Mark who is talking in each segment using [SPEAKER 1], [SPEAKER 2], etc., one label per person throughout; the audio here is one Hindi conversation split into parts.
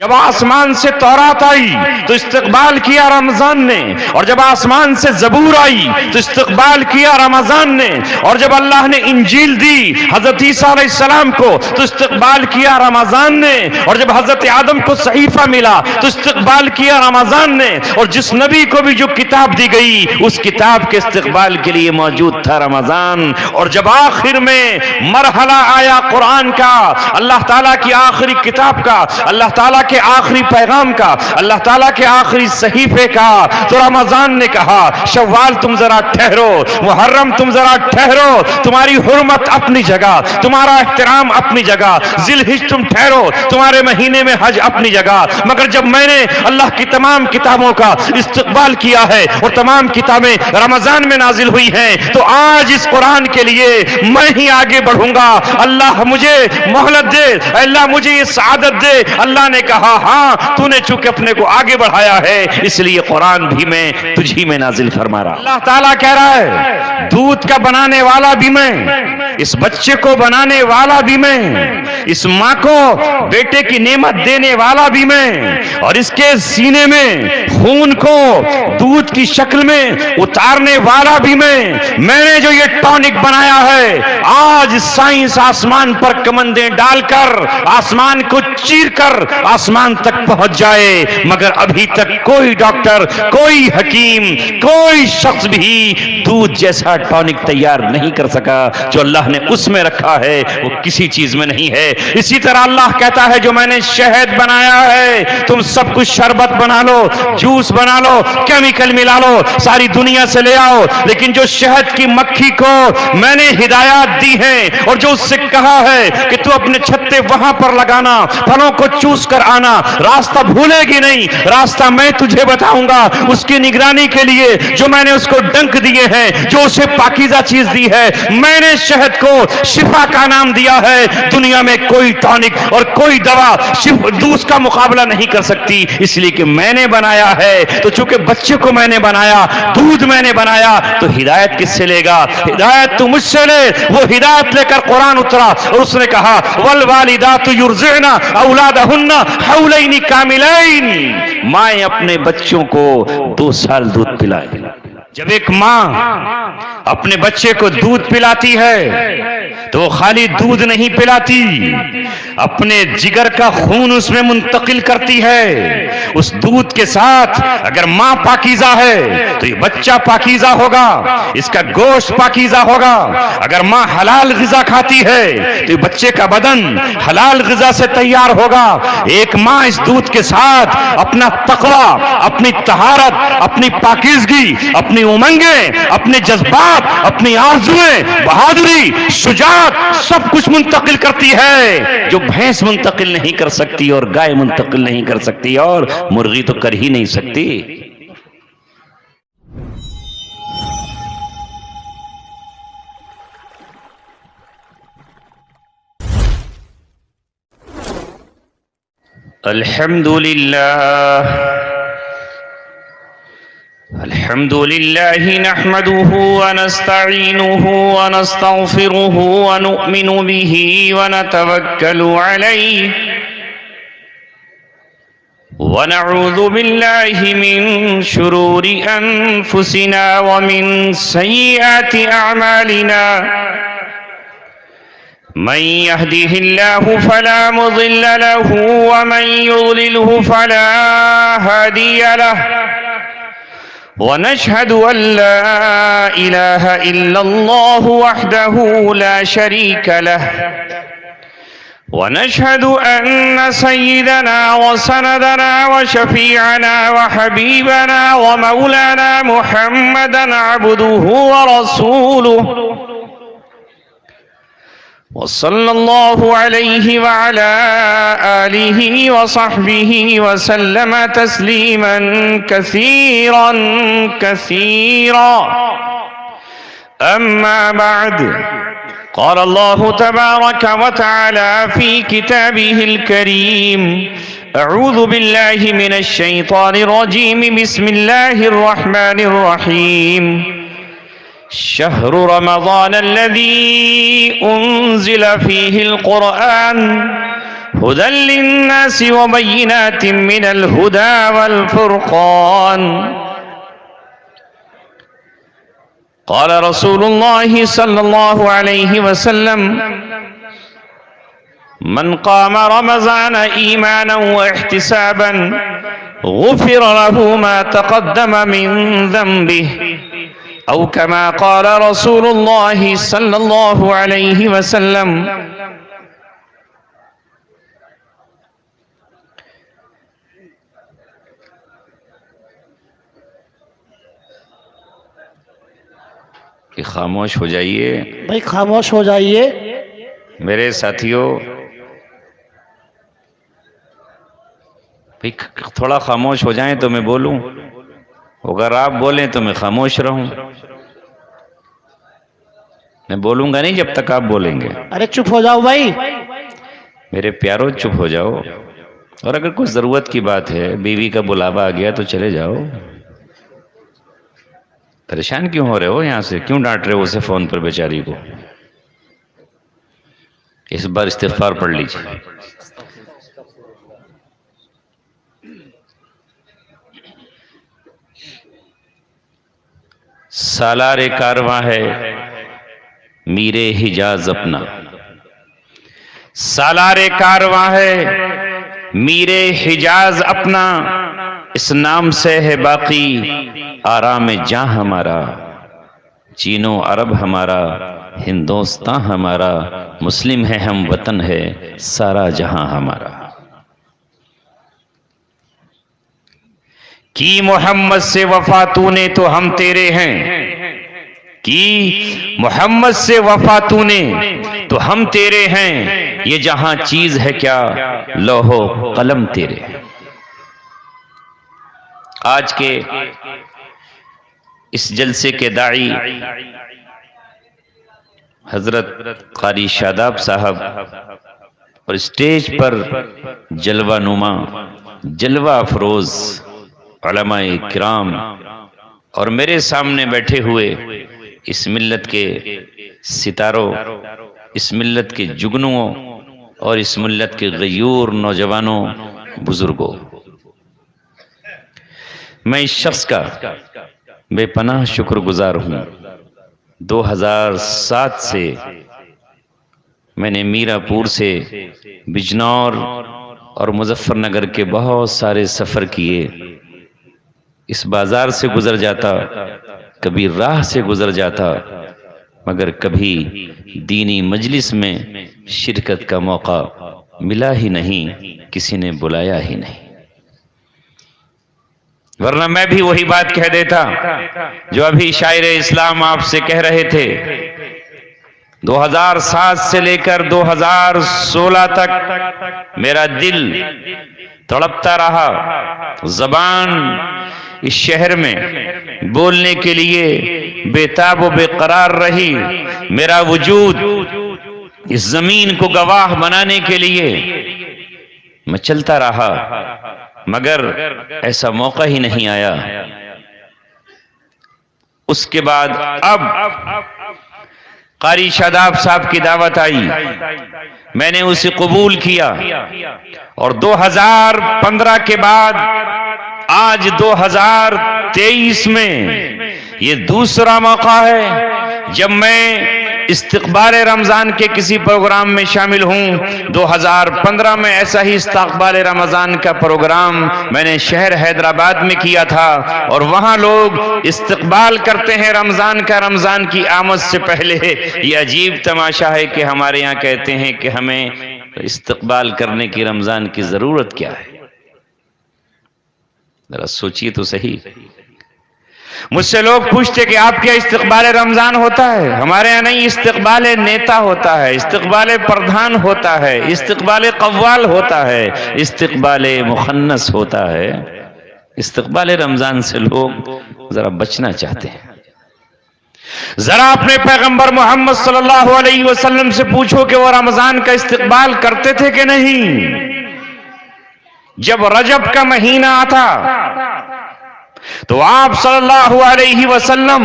[SPEAKER 1] जब आसमान से तौरात आई तो इस्तकबाल किया रमजान ने, और जब आसमान से जबूर आई तो इस्तकबाल किया रमजान ने, और जब अल्लाह ने इंजील दी हजरत ईसा अलैहिस्सलाम को तो इस्तकबाल किया रमजान ने, और जब हजरत आदम को सहीफा मिला तो इस्तकबाल किया रमजान ने, और जिस नबी को भी जो किताब दी गई उस किताब के इस्तकबाल के लिए मौजूद था रमजान। और जब आखिर में मरहला आया कुरान का, अल्लाह ताला की आखिरी किताब का, अल्लाह ताला के आखिरी पैगाम का, अल्लाह ताला के आखिरी सहीफे का, तो रमजान ने कहा शव्वाल तुम जरा ठहरो, मुहर्रम तुम जरा ठहरो, तुम्हारी हुर्मत अपनी जगह, तुम्हारा एहतराम अपनी जगह, जिलहिज तुम ठहरो, तुम्हारे महीने में हज अपनी जगह। मगर जब मैंने अल्लाह की तमाम किताबों का इस्तकबाल किया है और तमाम किताबें रमजान में नाजिल हुई हैं, तो आज इस कुरान के लिए मैं ही आगे बढ़ूंगा। अल्लाह मुझे मोहलत दे, अल्लाह मुझे ये सआदत दे। अल्लाह ने कहा हाँ, तूने चूंकि अपने को आगे बढ़ाया है इसलिए कुरान भी मैं तुझी में नाजिल फरमा रहा। अल्लाह ताला कह रहा है दूध का बनाने वाला भी मैं, इस बच्चे को बनाने वाला भी मैं, इस मां को बेटे की नेमत देने वाला भी मैं, और इसके सीने में खून को दूध की शक्ल में उतारने वाला भी मैंने जो ये टॉनिक बनाया है, आज साइंस आसमान पर कमंदें डालकर आसमान को चीरकर आसमान तक पहुंच जाए, मगर अभी तक कोई डॉक्टर, कोई हकीम, कोई शख्स भी दूध जैसा टॉनिक तैयार नहीं कर सका। जो अल्लाह ने उसमें रखा है वो किसी चीज में नहीं है। इसी तरह अल्लाह कहता है जो मैंने शहद बनाया है, तुम सब कुछ शरबत बना लो, जूस बना लो, केमिकल मिला लो, सारी दुनिया से ले आओ, लेकिन जो शहद की मक्खी को मैंने हिदायत दी है और जो उससे कहा है कि तू अपने छत्ते वहां पर लगाना, फलों को चूस कर आना, रास्ता भूलेगी नहीं, रास्ता मैं तुझे बताऊंगा, उसकी निगरानी के लिए जो मैंने उसको डंक दिए हैं, जो उसे पाकीज़ा चीज दी है, मैंने शहद को शिफा का नाम दिया है। दुनिया में कोई टॉनिक और कोई दवा दूध का मुकाबला नहीं कर सकती, इसलिए कि मैंने बनाया है। तो चूंकि बच्चे को मैंने बनाया, दूध मैंने बनाया, तो हिदायत किससे लेगा? हिदायत तू मुझसे ले। वो हिदायत लेकर कुरान उतरा और उसने कहा वल वालिदातु युरज़िअना औलादहुन्ना हौलैनि कामिलैन, माएं अपने बच्चों को 2 साल दूध पिलाए। जब एक मां अपने बच्चे को दूध पिलाती है तो खाली दूध नहीं पिलाती, अपने जिगर का खून उसमें मुंतकिल करती है। उस दूध के साथ अगर मां पाकीज़ा है तो ये बच्चा पाकीज़ा होगा, इसका गोश्त पाकीज़ा होगा। अगर मां हलाल ग़िज़ा खाती है तो ये बच्चे का बदन हलाल ग़िज़ा से तैयार होगा। एक मां इस दूध के साथ अपना तक़वा, अपनी तहारत, अपनी पाकीज़गी, अपनी उमंगे, अपने जज्बात, अपनी आरज़ुएं, बहादुरी, शुजाअत सब कुछ मुंतकिल करती है, जो भैंस मुंतकिल नहीं कर सकती और गाय मुंतकिल नहीं कर सकती और मुर्गी तो कर ही नहीं सकती। अल्हम्दुलिल्लाह अल्हम्दुलिल्लाहि नहमदुहु व नस्तईनुहु व नस्तगफिरुहु व नुमिनु बिही व नतवक्कलु अलैहि व नऊज़ु बिल्लाहि मिन शुरूरि अनफुसिना व मिन सय्यिआति अअमालिना मन यहदिहिल्लाहु फला मुज़िल्ल लहु व मन युज़लिलहु फला हादिय लहु व नशहदु अल्ला इलाहा इल्लल्लाहु वहदहु ला शरीका लहु व नशहदु अन्न सय्यिदना व सनदना व शफीअना व हबीबना व मौलाना मुहम्मदन अब्दुहु व रसूलुहु व सल्लल्लाहु अलैहि व अला आलिहि व सहबिहि व सल्लम तस्लीमन कसीरन कसीरा। अम्मा बाद, क़ाल अल्लाहु तबारक व तआला फ़ी किताबिहिल करीम, अऊज़ु बिल्लाहि मिनश शैतानिर रजीम, बिस्मिल्लाहिर रहमानिर रहीम। शहरु रमज़ान अल्लज़ी उन्ज़िल फ़ीहिल क़ुरआन हुदल लिन्नासि व बय्यिनातिम मिनल हुदा वल फुरक़ान। क़ाल रसूलुल्लाहि सल्लल्लाहु अलैहि वसल्लम मन क़ाम रमज़ान ईमानन व इहतिसाबन गुफ़िर लहू मा तक़द्दम मिन ज़ंबिहि औ कमा क़ाल रसूलुल्लाहि सल्लल्लाहु अलैहि वसल्लम। कि खामोश हो जाइए
[SPEAKER 2] भाई, खामोश हो जाइए
[SPEAKER 1] मेरे साथियों। भाई थोड़ा खामोश हो जाएं तो मैं बोलूं, अगर आप बोलें तो मैं खामोश रहूं। मैं बोलूंगा नहीं जब तक आप बोलेंगे।
[SPEAKER 2] अरे चुप हो जाओ भाई।
[SPEAKER 1] मेरे प्यारों चुप हो जाओ। और अगर कुछ जरूरत की बात है, बीवी का बुलावा आ गया तो चले जाओ। परेशान क्यों हो रहे हो? यहां से क्यों डांट रहे हो उसे फोन पर बेचारी को? इस बार इस्तिग़फ़ार पढ़ लीजिए। सालारे कारवां है मीरे हिजाज अपना, सालारे कारवां है मीरे हिजाज अपना, इस नाम से है बाकी आराम जां हमारा। चीनो अरब हमारा, हिंदुस्तान हमारा, मुस्लिम है हम वतन है सारा जहां हमारा। की मोहम्मद से वफा तूने तो हम तेरे हैं, की मोहम्मद से वफा तूने तो हम तेरे हैं। ये जहां चीज है क्या लोहो कलम तेरे हैं। आज के इस जलसे के दाई हजरत कारी शादाब साहब और स्टेज पर जलवा नुमा जलवा अफरोज उलमाए किराम और मेरे सामने बैठे हुए इस मिल्लत के सितारों, इस मिल्लत के जुगनुओं और इस मिल्लत के गयूर नौजवानों बुजुर्गों, मैं इस शख्स का बेपनाह शुक्रगुजार हूँ। 2007 से मैंने मीरापुर से बिजनौर और मुजफ्फरनगर के बहुत सारे सफ़र किए। इस बाज़ार से गुज़र जाता, कभी राह से गुज़र जाता, मगर कभी दीनी मजलिस में शिरकत का मौका मिला ही नहीं, किसी ने बुलाया ही नहीं। वरना मैं भी वही बात कह देता जो अभी शायर इस्लाम आपसे कह रहे थे। 2007 से लेकर 2016 तक मेरा दिल तड़पता रहा, ज़बान इस शहर में बोलने के लिए बेताब व बेकरार रही, मेरा वजूद इस जमीन को गवाह बनाने के लिए मैं चलता रहा, मगर ऐसा मौका ही नहीं आया। उसके बाद अब कारी शादाब साहब की दावत आई, मैंने उसे कबूल किया और 2015 के बाद आज 2023 में ये दूसरा मौका है जब मैं इस्तक़बाल रमज़ान के किसी प्रोग्राम में शामिल हूँ। 2015 में ऐसा ही इस्तक़बाल रमज़ान का प्रोग्राम मैंने शहर हैदराबाद में किया था और वहाँ लोग इस्तक़बाल करते हैं रमज़ान का, रमज़ान की आमद से पहले। ये अजीब तमाशा है कि हमारे यहाँ कहते हैं कि हमें इस्तक़बाल करने की रमज़ान की ज़रूरत क्या है। जरा सोचिए तो सही। मुझसे लोग पूछते कि आपके यहाँ इस्तक़बाल रमज़ान होता है? हमारे यहाँ नहीं, इस्तक़बाल नेता होता है, इस्तक़बाल प्रधान होता है, इस्तक़बाल कव्वाल होता है, इस्तक़बाल मुखन्नस होता है। इस्तक़बाल रमज़ान से लोग जरा बचना चाहते हैं। जरा अपने पैगंबर मोहम्मद सल्लल्लाहु अलैहि वसल्लम से पूछो कि वो रमज़ान का इस्तक़बाल करते थे कि नहीं। जब रजब का महीना आता तो आप सल्लल्लाहु अलैहि वसल्लम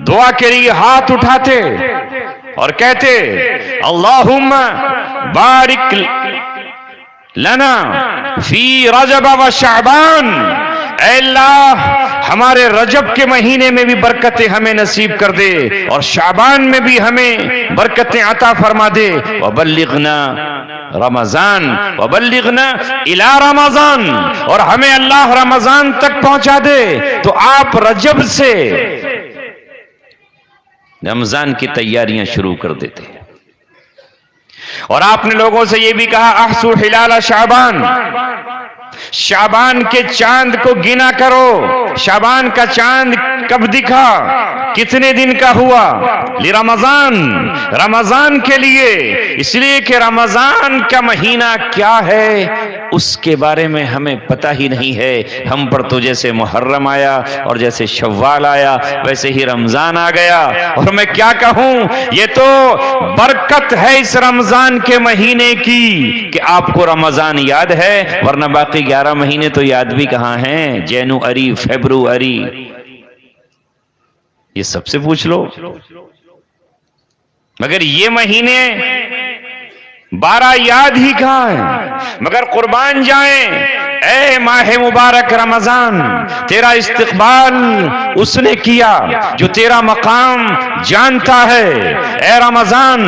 [SPEAKER 1] दुआ के लिए हाथ उठाते और कहते अल्लाहुम्मा बारिक लना फी रजब व शाबान, ऐ अल्लाह हमारे रजब के महीने में भी बरकतें हमें नसीब कर दे और शाबान में भी हमें बरकतें अता फरमा दे। वबल्लिगना रमजान वबल्लिगना इला रमजान, और हमें अल्लाह रमजान तक पहुंचा दे। तो आप रजब से रमजान की तैयारियां शुरू कर देते हैं। और आपने लोगों से यह भी कहा अहसु हिलाल शाबान, शाबान के चांद को गिना करो। शाबान का चांद कब दिखा, कितने दिन का हुआ? रमजान, रमजान के लिए, इसलिए कि रमजान का महीना क्या है उसके बारे में हमें पता ही नहीं है। हम पर तो जैसे मुहर्रम आया और जैसे शव्वाल आया वैसे ही रमजान आ गया। और मैं क्या कहूं, ये तो बरकत है इस रमजान के महीने की कि आपको रमजान याद है, वरना बाकी 11 महीने तो याद भी कहां हैं। जनवरी, फरवरी, ये सबसे पूछ लो। मगर ये महीने 12 याद ही कहां है। मगर कुर्बान जाएं, ऐ माह मुबारक रमजान, तेरा इस्तकबाल उसने किया जो तेरा मकाम जानता है। ऐ रमजान,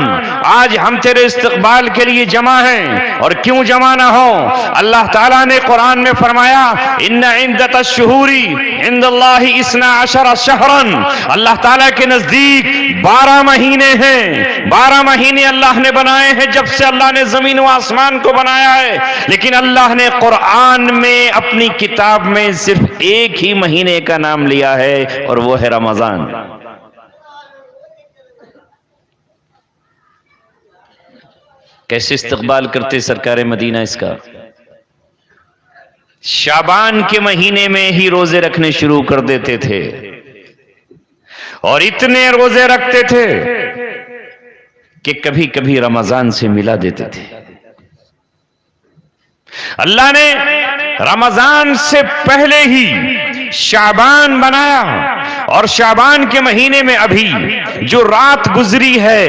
[SPEAKER 1] आज हम तेरे इस्तकबाल के लिए जमा हैं, और क्यों जमा ना हो। अल्लाह ताला ने कुरान में फरमाया इन्ना इद्दतश शुहूरी इंदल्लाहि इस्ना अशरा शहरन, अल्लाह ताला के नजदीक 12 महीने हैं। 12 महीने अल्लाह ने बनाए हैं जब से अल्लाह ने जमीन व आसमान को बनाया है। लेकिन अल्लाह ने कुरान में अपनी किताब में सिर्फ एक ही महीने का नाम लिया है और वो है रमजान। कैसे इस्तकबाल करते सरकार मदीना इसका। शाबान के महीने में ही रोजे रखने शुरू कर देते थे और इतने रोजे रखते थे कि कभी कभी रमजान से मिला देते थे। अल्लाह ने रमजान से पहले ही शाबान बनाया, और शाबान के महीने में अभी जो रात गुजरी है,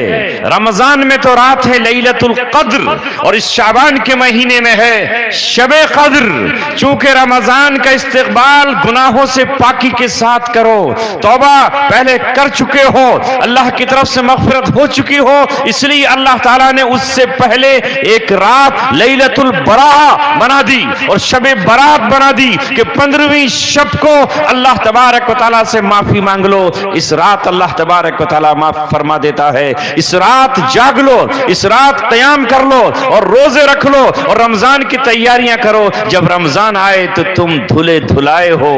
[SPEAKER 1] रमजान में तो रात है लैलतुल कद्र, और इस शाबान के महीने में है शबे कद्र। चूंकि रमजान का इस्तकबाल गुनाहों से पाकी के साथ करो, तौबा पहले कर चुके हो, अल्लाह की तरफ से मगफिरत हो चुकी हो, इसलिए अल्लाह ताला ने उससे पहले एक रात लैलतुल बराह बना दी और शबे बरात बना दी कि 15वीं शब को अल्लाह तबारक व तआला से माफी मांग लो। इस रात अल्लाह तबारक व तआला माफ फरमा देता है। इस रात जाग लो, इस रात क़याम कर लो और रोजे रख लो और रमजान की तैयारियां करो। जब रमजान आए तो तुम धुले धुलाए हो,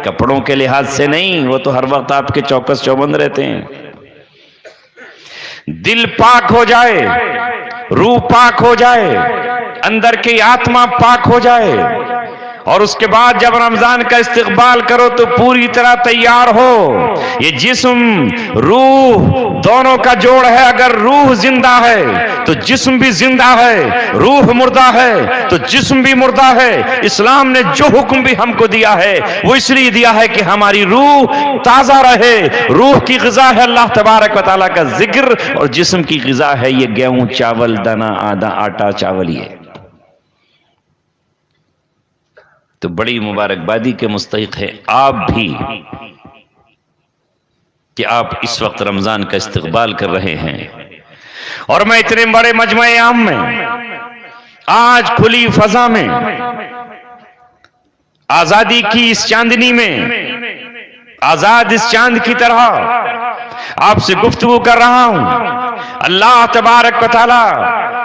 [SPEAKER 1] कपड़ों के लिहाज से नहीं, वो तो हर वक्त आपके चौकस चौबंद रहते हैं। दिल पाक हो जाए, रूह पाक हो जाए, अंदर की आत्मा पाक हो जाए, और उसके बाद जब रमजान का इस्तकबाल करो तो पूरी तरह तैयार हो। ये जिस्म रूह दोनों का जोड़ है। अगर रूह जिंदा है तो जिस्म भी जिंदा है, रूह मुर्दा है तो जिस्म भी मुर्दा है। इस्लाम ने जो हुक्म भी हमको दिया है वो इसलिए दिया है कि हमारी रूह ताजा रहे। रूह की ग़िज़ा है अल्लाह तबारक व तआला का जिक्र, और जिस्म की ग़िज़ा है ये गेहूं चावल दाना आधा आटा चावल। ये तो बड़ी मुबारकबादी के मुस्तहिक है आप भी कि आप इस वक्त रमजान का इस्तकबाल कर रहे हैं। और मैं इतने बड़े मजमे आम में, आज खुली फजा में, आजादी की इस चांदनी में, आजाद इस चांद की तरह आपसे गुफ्तगू कर रहा हूं। अल्लाह तबारक व तआला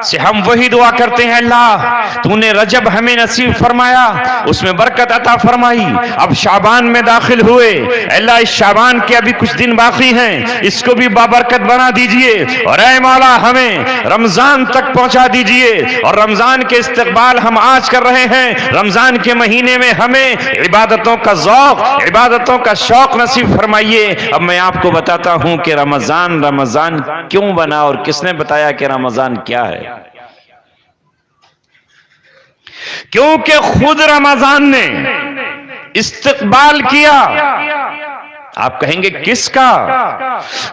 [SPEAKER 1] से हम वही दुआ करते हैं, अल्लाह तूने रजब हमें नसीब फरमाया, उसमें बरकत अता फरमाई। अब शाबान में दाखिल हुए, अल्लाह इस शाबान के अभी कुछ दिन बाकी हैं, इसको भी बाबरकत बना दीजिए। और ऐ मौला हमें रमजान तक पहुंचा दीजिए। और रमजान के इस्तकबाल हम आज कर रहे हैं। रमजान के महीने में हमें इबादतों का ज़ौक़, इबादतों का शौक नसीब फरमाइए। अब मैं आपको बताता हूं कि रमजान रमजान क्यों बना और किसने बताया कि रमजान क्या है। क्योंकि खुद रमजान ने इस्तकबाल किया, आप कहेंगे किसका?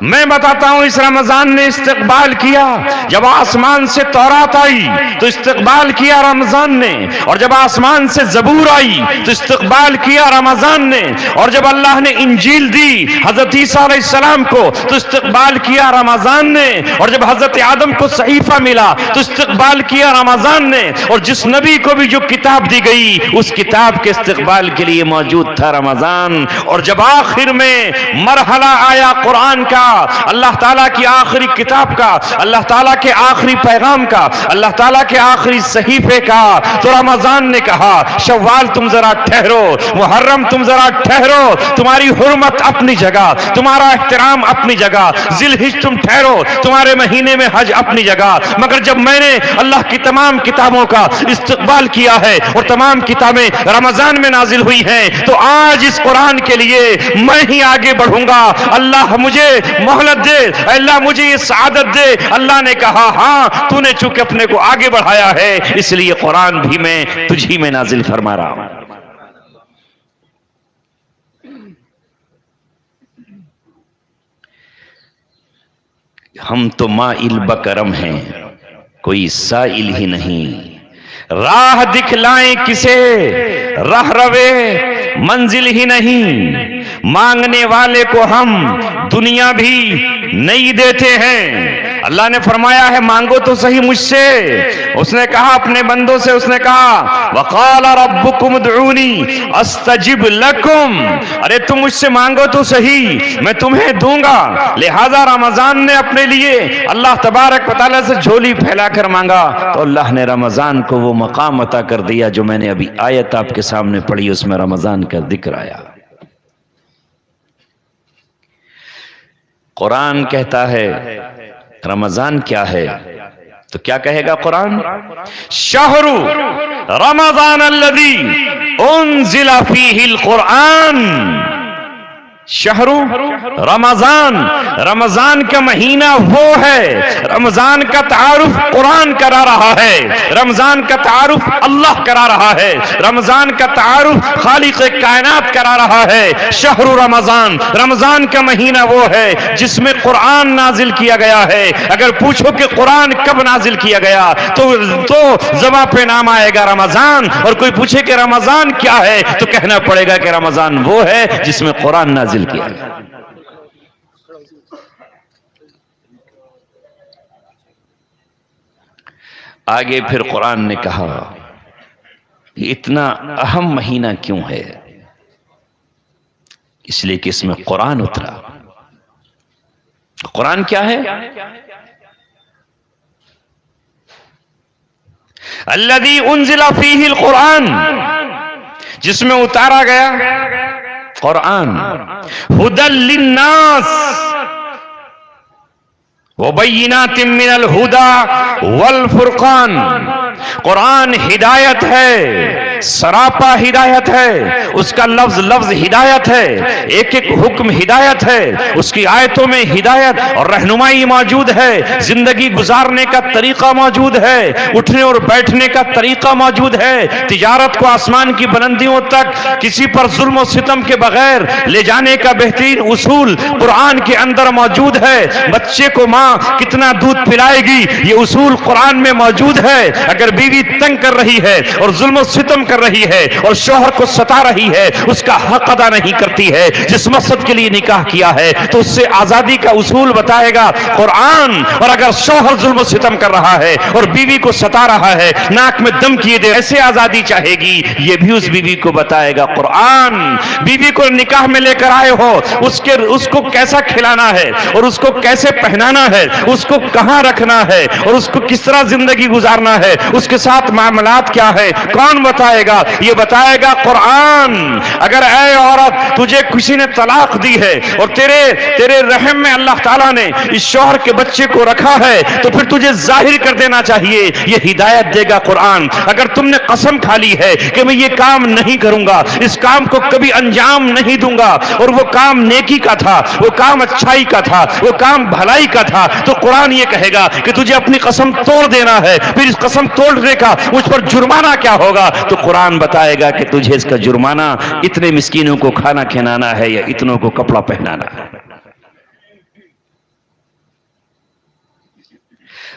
[SPEAKER 1] मैं बताता हूं। इस रमजान ने इस्तकबाल किया। जब आसमान से तौरात आई तो इस्तकबाल किया रमजान ने, और जब आसमान से जबूर आई तो इस्तकबाल किया रमजान ने, और जब अल्लाह ने इंजील दी हजरत ईसा अलैहिस्सलाम को तो इस्तकबाल किया रमजान ने, और जब हजरत आदम को सहीफा मिला तो इस्तकबाल किया रमजान ने, और जिस नबी को भी जो किताब दी गई उस किताब के इस्तकबाल के लिए मौजूद था रमजान। और जब आखिर में मरहला आया कुरान का, अल्लाह ताला की आखिरी किताब का, अल्लाह ताला के आखिरी पैगाम का, अल्लाह ताला के आखिरी सहीफे का, तो रमजान ने कहा शव्वाल तुम जरा ठहरो, मुहर्रम तुम जरा ठहरो, तुम्हारी हुर्मत अपनी जगह, तुम्हारा एहतराम अपनी जगह, जिलहिज तुम ठहरो, तुम्हारे महीने में हज अपनी जगह। मगर जब मैंने अल्लाह की तमाम किताबों का इस्तकबाल किया है और तमाम किताबें रमजान में नाजिल हुई हैं, तो आज इस कुरान के लिए मैं ही आगे बढ़ूंगा। अल्लाह मुझे मोहलत दे, अल्लाह मुझे ये सआदत दे। अल्लाह ने कहा हां, तूने चूंकि अपने को आगे बढ़ाया है इसलिए कुरान भी मैं तुझी में नाजिल फरमा रहा हूं। हम तो माइल बकरम हैं, कोई साइल ही नहीं। राह दिखलाएं किसे, राह रवे मंजिल ही नहीं। मांगने वाले को हम दुनिया भी नहीं देते हैं। अल्लाह ने फरमाया है मांगो तो सही मुझसे। उसने कहा अपने बंदों से, उसने कहा वक़ाल रब्बुकुम उदऊनी अस्तजिब लकुम, अरे तुम मुझसे मांगो तो सही, मैं तुम्हें दूंगा। लिहाजा रमजान ने अपने लिए अल्लाह तबारक व तआला से झोली फैलाकर मांगा तो अल्लाह ने रमजान को वो मकाम अता कर दिया जो मैंने अभी आयत आपके सामने पढ़ी, उसमें रमजान का जिक्र आया। कुरान कहता है रमजान क्या है, तो क्या कहेगा कुरान? शहरु रमजान अल्लज़ी उन्ज़िला फ़ीहिल कुरान। शहरु रमजान, रमजान का महीना वो है, रमजान का तारुफ कुरान करा रहा है, रमजान का तारुफ अल्लाह करा रहा है, रमजान का तारुफ खालिक कायनात करा रहा है। शहरु रमजान, रमजान का महीना वो है जिसमें कुरान नाजिल किया गया है। अगर पूछो कि कुरान कब नाजिल किया गया तो ज़बान पे नाम आएगा रमजान, और कोई पूछे कि रमजान क्या है तो कहना पड़ेगा कि रमजान वो है जिसमें कुरान नाजिल किया। आगे फिर कुरान ने कहा इतना अहम महीना क्यों है, इसलिए कि इसमें कुरान उतरा। कुरान क्या है? अल्लज़ी उन्ज़िला फ़ीहिल कुरान, जिसमें उतारा गया कुरान। हुदल लिन्नास व बय्यिनातिम मिनल हुदा वल फुरकान। कुरान हिदायत है, सरापा हिदायत है, उसका लफ्ज लफ्ज हिदायत है, एक एक हुक्म हिदायत है, उसकी आयतों में हिदायत और रहनुमाई मौजूद है, जिंदगी गुजारने का तरीका मौजूद है, उठने और बैठने का तरीका मौजूद है, तिजारत को आसमान की बुलंदियों तक किसी पर जुल्म और सितम के बगैर ले जाने का बेहतरीन उसूल कुरान के अंदर मौजूद है। बच्चे को माँ कितना दूध पिलाएगी ये उसूल कुरान में मौजूद है। अगर बीवी तंग कर रही है और जुल्म और सितम कर रही है और शौहर को सता रही है, उसका हक अदा नहीं करती है, जिस मकसद के लिए निकाह किया है, तो उससे आजादी का उसूल बताएगा कुरान। और अगर शौहर जुल्म सितम कर रहा है और बीवी को सता रहा है, नाक में दम किए दे, ऐसे आजादी चाहेगी, ये भी उस बीवी को बताएगा कुरान। बीवी को निकाह में लेकर आए हो, उसको कैसा खिलाना है और उसको कैसे पहनाना है, उसको कहां रखना है और उसको किस तरह जिंदगी गुजारना है, उसके साथ मामलात क्या है, कौन बताएगा? ये बताएगा कुरान। अगर ऐ औरत तुझे किसी ने तलाक दी है और तेरे रहम में अल्लाह ताला ने इस शौहर के बच्चे को रखा है, तो फिर तुझे जाहिर कर देना चाहिए, ये हिदायत देगा कुरान। अगर तुमने कसम खा ली है कि मैं ये काम नहीं करूंगा, इस काम को कभी अंजाम नहीं दूंगा, और वो काम नेकी का था, वो काम अच्छाई का था, वो काम भलाई का था, तो कुरान ये कहेगा कि तुझे अपनी कसम तोड़ देना है। फिर इस कसम तोड़ने का मुझ पर जुर्माना क्या होगा? तो कुरान बताएगा कि तुझे इसका जुर्माना इतने मिस्कीनों को खाना खिलाना है या इतनों को कपड़ा पहनाना है।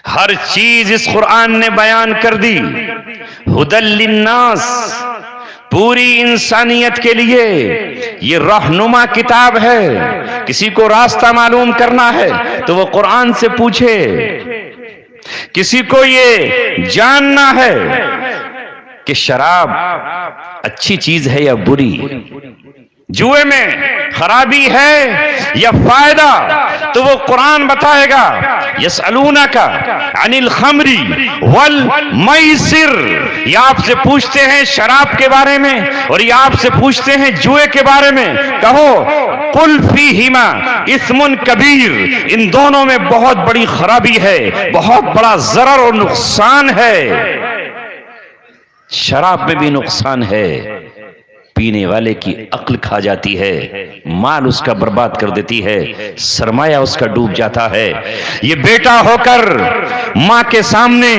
[SPEAKER 1] हर चीज इस कुरान ने बयान कर दी। हुदल लिन्नास, पूरी इंसानियत के लिए ये रहनुमा किताब है। किसी को रास्ता मालूम करना है तो वो कुरान से पूछे। किसी को ये जानना है कि शराब अच्छी चीज है या बुरी, जुए में खराबी है या फायदा, तो वो कुरान बताएगा। यसअलूना का अनिल खमरी वल मैसिर, ये आपसे पूछते हैं शराब के बारे में और ये आपसे पूछते हैं जुए के बारे में। कहो कुल फीहिमा इस्मुन कबीर, इन दोनों में बहुत बड़ी खराबी है, बहुत बड़ा जरर और नुकसान है। शराब में भी नुकसान है, पीने वाले की अक्ल खा जाती है, माल उसका बर्बाद कर देती है, सरमाया उसका डूब जाता है। ये बेटा होकर मां के सामने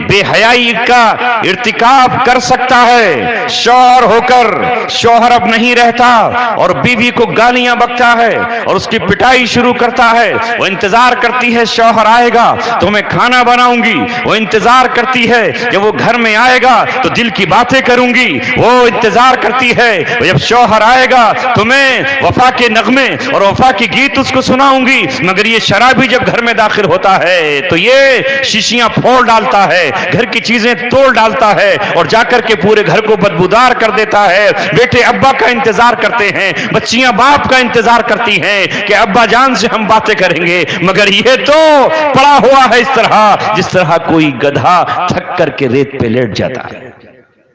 [SPEAKER 1] बेहयाई का इर्तिकाब कर सकता है, शौहर होकर शौहर अब नहीं रहता और बीवी को गालियां बकता है और उसकी पिटाई शुरू करता है। वो इंतजार करती है शौहर आएगा तो मैं खाना बनाऊंगी, वो इंतजार करती है जब वो घर में आएगा तो दिल की बातें करूंगी, वो इंतजार करती है जब शौहर आएगा तो मैं वफा के नगमे और वफा के गीत उसको सुनाऊंगी। मगर ये शराबी जब घर में दाखिल होता है तो ये शीशियां फोड़ डालता है, घर की चीजें तोड़ डालता है और जाकर के पूरे घर को बदबूदार कर देता है। बेटे अब्बा का इंतजार करते हैं, बच्चियां बाप का इंतजार करती हैं कि अब्बा जान से हम बातें करेंगे, मगर ये तो पड़ा हुआ है इस तरह जिस तरह कोई गधा थक करके रेत पे लेट जाता है।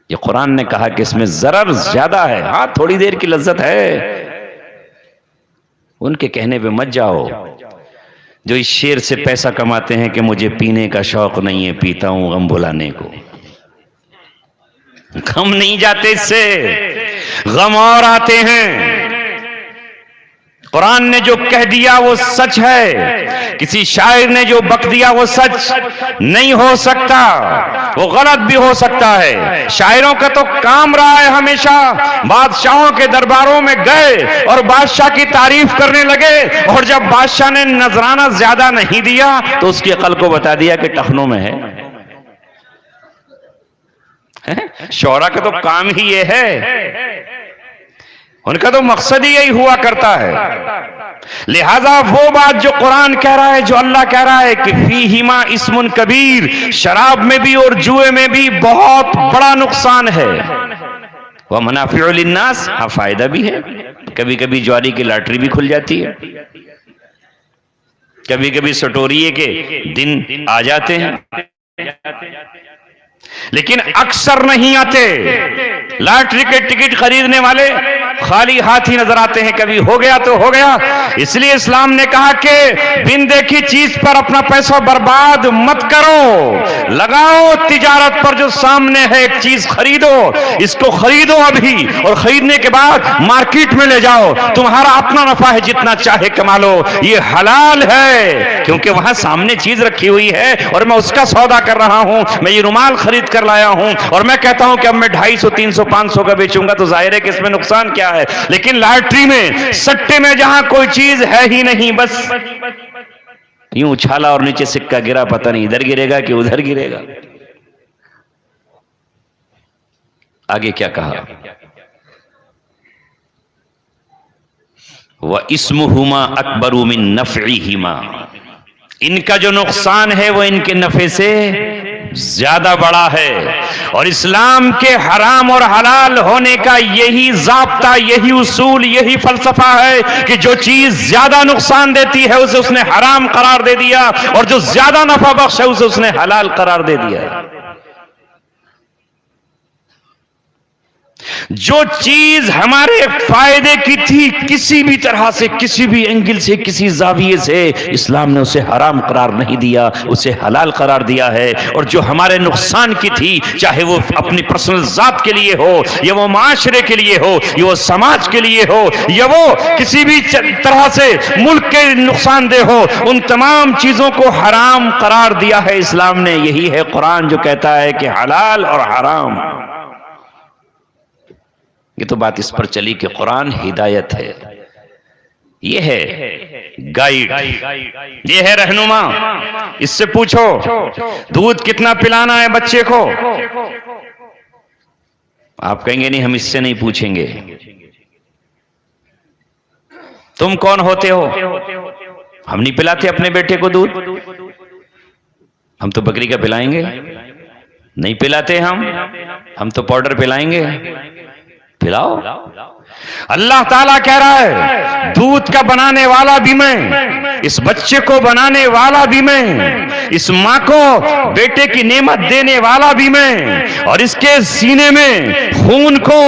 [SPEAKER 1] ये कुरान ने कहा कि इसमें जरर ज्यादा है। हाँ, थोड़ी देर की लज्जत है, उनके कहने पे मत जाओ जो इस शेर से पैसा कमाते हैं कि मुझे पीने का शौक नहीं है, पीता हूं गम भुलाने को। गम नहीं जाते इससे, गम और आते हैं। कुरान ने जो कह दिया वो सच है, किसी शायर ने जो बक दिया वो सच नहीं हो सकता, वो गलत भी हो सकता है। शायरों का तो काम रहा है हमेशा बादशाहों के दरबारों में गए और बादशाह की तारीफ करने लगे और जब बादशाह ने नजराना ज्यादा नहीं दिया तो उसकी अकल को बता दिया कि टखनों में है। शौरा का तो काम ही ये है, उनका तो मकसद ही यही हुआ करता है। लिहाजा वो बात जो कुरान कह रहा है, जो अल्लाह कह रहा है कि फीहिमा इस्मुन कबीर, शराब में भी और जुए में भी बहुत बड़ा नुकसान है। वह मनाफिउ लिन्नास, हाँ फायदा भी है। कभी कभी ज्वारी की लॉटरी भी खुल जाती है, कभी कभी सटोरिये के दिन आ जाते हैं, लेकिन अक्सर नहीं आते। लॉटरी के टिकट खरीदने वाले खाली हाथ ही नजर आते हैं, कभी हो गया तो हो गया। इसलिए इस्लाम ने कहा कि बिन देखी चीज पर अपना पैसा बर्बाद मत करो, लगाओ तिजारत पर। जो सामने है एक चीज खरीदो, इसको खरीदो अभी और खरीदने के बाद मार्केट में ले जाओ, तुम्हारा अपना नफा है, जितना चाहे कमा लो। ये हलाल है क्योंकि वहां सामने चीज रखी हुई है और मैं उसका सौदा कर रहा हूं। मैं ये रुमाल खरीद कर लाया हूं और मैं कहता हूं कि अब मैं 250, 300, 500 का बेचूंगा, तो जाहिर है कि इसमें नुकसान क्या है। लेकिन लॉटरी में, सट्टे में जहां कोई चीज है ही नहीं, बस यूं उछाला और नीचे सिक्का गिरा, पता नहीं इधर गिरेगा कि उधर गिरेगा। आगे क्या कहा, व इस्मुहुमा अकबरु मिन नफ़इहिमा, इनका जो नुकसान है वो इनके नफे से ज्यादा बड़ा है। और इस्लाम के हराम और हलाल होने का यही ज़ाब्ता, यही उसूल, यही फलसफा है कि जो चीज ज्यादा नुकसान देती है उसे उसने हराम करार दे दिया और जो ज्यादा नफा बख्श है उसे उसने हलाल करार दे दिया। जो चीज हमारे फायदे की थी, किसी भी तरह से, किसी भी एंगल से, किसी जाविये से इस्लाम ने उसे हराम करार नहीं दिया, उसे हलाल करार दिया है। और जो हमारे नुकसान की थी, चाहे वो अपनी पर्सनल जात के लिए हो, या वो माशरे के लिए हो, या वो समाज के लिए हो, या वो किसी भी तरह से मुल्क के नुकसानदेह हो, उन तमाम चीजों को हराम करार दिया है इस्लाम ने। यही है कुरान जो कहता है कि हलाल और हराम ये तो बात इस पर चली कि कुरान हिदायत है, ये है गाइड, ये है रहनुमा। इससे पूछो दूध कितना पिलाना है बच्चे को, आप कहेंगे नहीं हम इससे नहीं पूछेंगे। तुम कौन होते हो? हम नहीं पिलाते अपने बेटे को दूध, हम तो बकरी का पिलाएंगे, नहीं पिलाते हम तो पाउडर पिलाएंगे। पिलाओ। अल्लाह ताला कह रहा है दूध का बनाने वाला भी मैं, इस बच्चे को बनाने वाला भी मैं, इस मां को बेटे की नेमत देने वाला भी मैं, और इसके सीने में खून को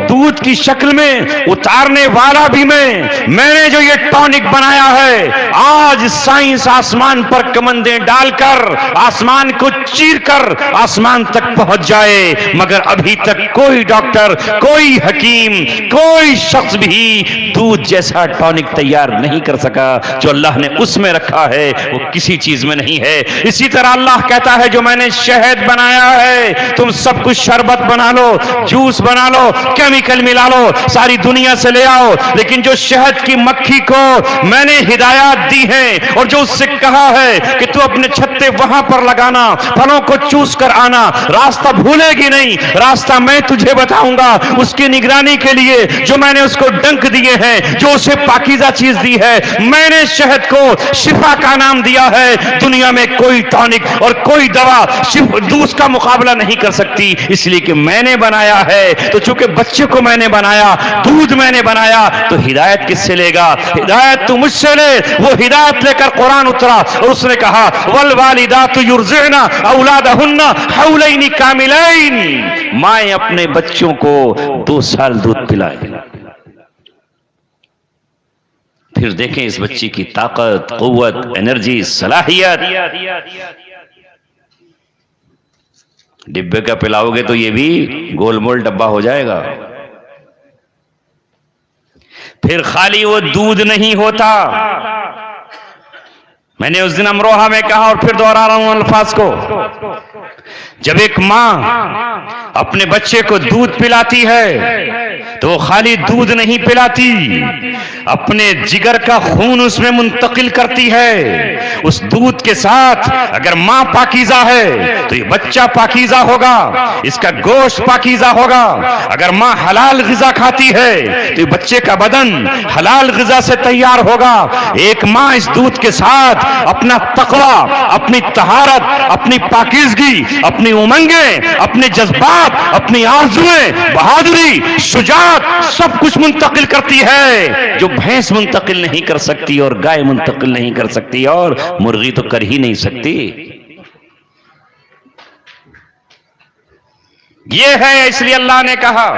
[SPEAKER 1] दूध की शक्ल में उतारने वाला भी मैंने जो ये टॉनिक बनाया है, आज साइंस आसमान पर कमंदें डालकर आसमान को चीरकर आसमान तक पहुंच जाए, मगर अभी तक कोई डॉक्टर, कोई हकीम, कोई शख्स भी दूध जैसा टॉनिक तैयार नहीं कर सका। जो अल्लाह ने उसमें रखा है वो किसी चीज में नहीं है। इसी तरह अल्लाह कहता है जो मैंने शहद बनाया है, तुम सब कुछ शरबत बना लो, जूस बना लो, केमिकल मिला लो, सारी दुनिया से ले आओ, लेकिन जो शहद की मक्खी को मैंने हिदायत दी है और जो उससे कहा है कि तू अपने छत्ते वहां पर लगाना, फलों को चूस कर आना, रास्ता भूलेगी नहीं, रास्ता मैं तुझे बताऊंगा। उसकी निगरानी के लिए जो मैंने उसको डंक दिए हैं, जो उसे पाकीज़ा चीज दी है, मैंने शहद को शिफा का नाम दिया है। दुनिया में कोई टॉनिक और कोई दवा दूध का मुकाबला नहीं कर सकती, इसलिए कि मैंने बनाया है। तो चूंकि बच्चे को मैंने बनाया, दूध मैंने बनाया, तो हिदायत किससे लेगा? हिदायत तू मुझसे ले। वो हिदायत लेकर कुरान उतरा और उसने कहा वल वालिदातु युर्ज़िअना औलादहुन्ना हौलैनि कामिलैन, माएं अपने बच्चों को 2 साल दूध पिलाए। फिर देखें इस बच्ची की ताकत, कुव्वत, एनर्जी, सलाहियत। डिब्बे का पिलाओगे तो ये भी गोलमोल डब्बा हो जाएगा। फिर खाली वो दूध नहीं होता। मैंने उस दिन अमरोहा में कहा और फिर दोहरा रहा हूं अल्फाज को, जब एक मां अपने बच्चे को दूध पिलाती है तो खाली दूध नहीं पिलाती, अपने जिगर का खून उसमें मुंतकिल करती है। उस दूध के साथ अगर मां पाकीज़ा है तो ये बच्चा पाकीज़ा होगा, इसका गोश्त पाकीज़ा होगा। अगर मां हलाल ग़िज़ा खाती है तो ये बच्चे का बदन हलाल ग़िज़ा से तैयार होगा। एक मां इस दूध के साथ अपना तक़वा, अपनी तहारत, अपनी पाकीज़गी, अपनी उमंगे, अपने जज्बात, अपनी आरज़ुएं, बहादुरी, शुजाअत सब कुछ मुंतकिल करती है, जो भैंस मुंतकिल नहीं कर सकती और गाय मुंतकिल नहीं कर सकती और मुर्गी तो कर ही नहीं सकती। ये है, इसलिए अल्लाह ने कहा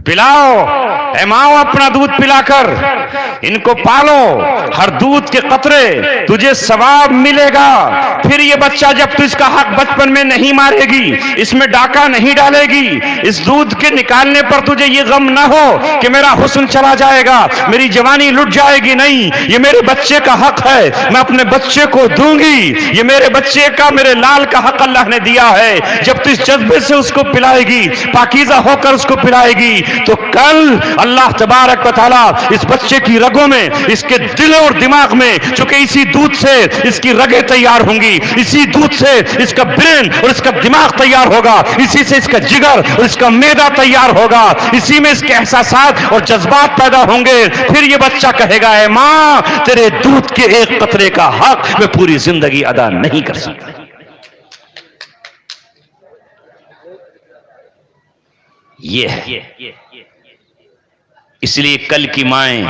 [SPEAKER 1] पिलाओ, ऐ माओ अपना दूध पिलाकर इनको पालो, हर दूध के कतरे तुझे सवाब मिलेगा। फिर ये बच्चा जब तू इसका हक बचपन में नहीं मारेगी, इसमें डाका नहीं डालेगी, इस दूध के निकालने पर तुझे ये गम ना हो कि मेरा हुस्न चला जाएगा, मेरी जवानी लुट जाएगी। नहीं, ये मेरे बच्चे का हक है, मैं अपने बच्चे को दूंगी। ये मेरे बच्चे का, मेरे लाल का हक अल्लाह ने दिया है। जब तू इस जज्बे से उसको पिलाएगी, पाकीज़ा होकर उसको पिलाएगी, तो कल अल्लाह तबारक व तआला इस बच्चे की रगों में, इसके दिल और दिमाग में, चूंकि इसी दूध से इसकी रगें तैयार होंगी, इसी दूध से इसका ब्रेन और इसका दिमाग तैयार होगा, इसी से इसका जिगर और इसका मैदा तैयार होगा, इसी में इसके एहसासात और जज्बात पैदा होंगे। फिर ये बच्चा कहेगा ऐ मां, तेरे दूध के एक कतरे का हक मैं पूरी जिंदगी अदा नहीं कर सकता। ये है, इसलिए कल की माएं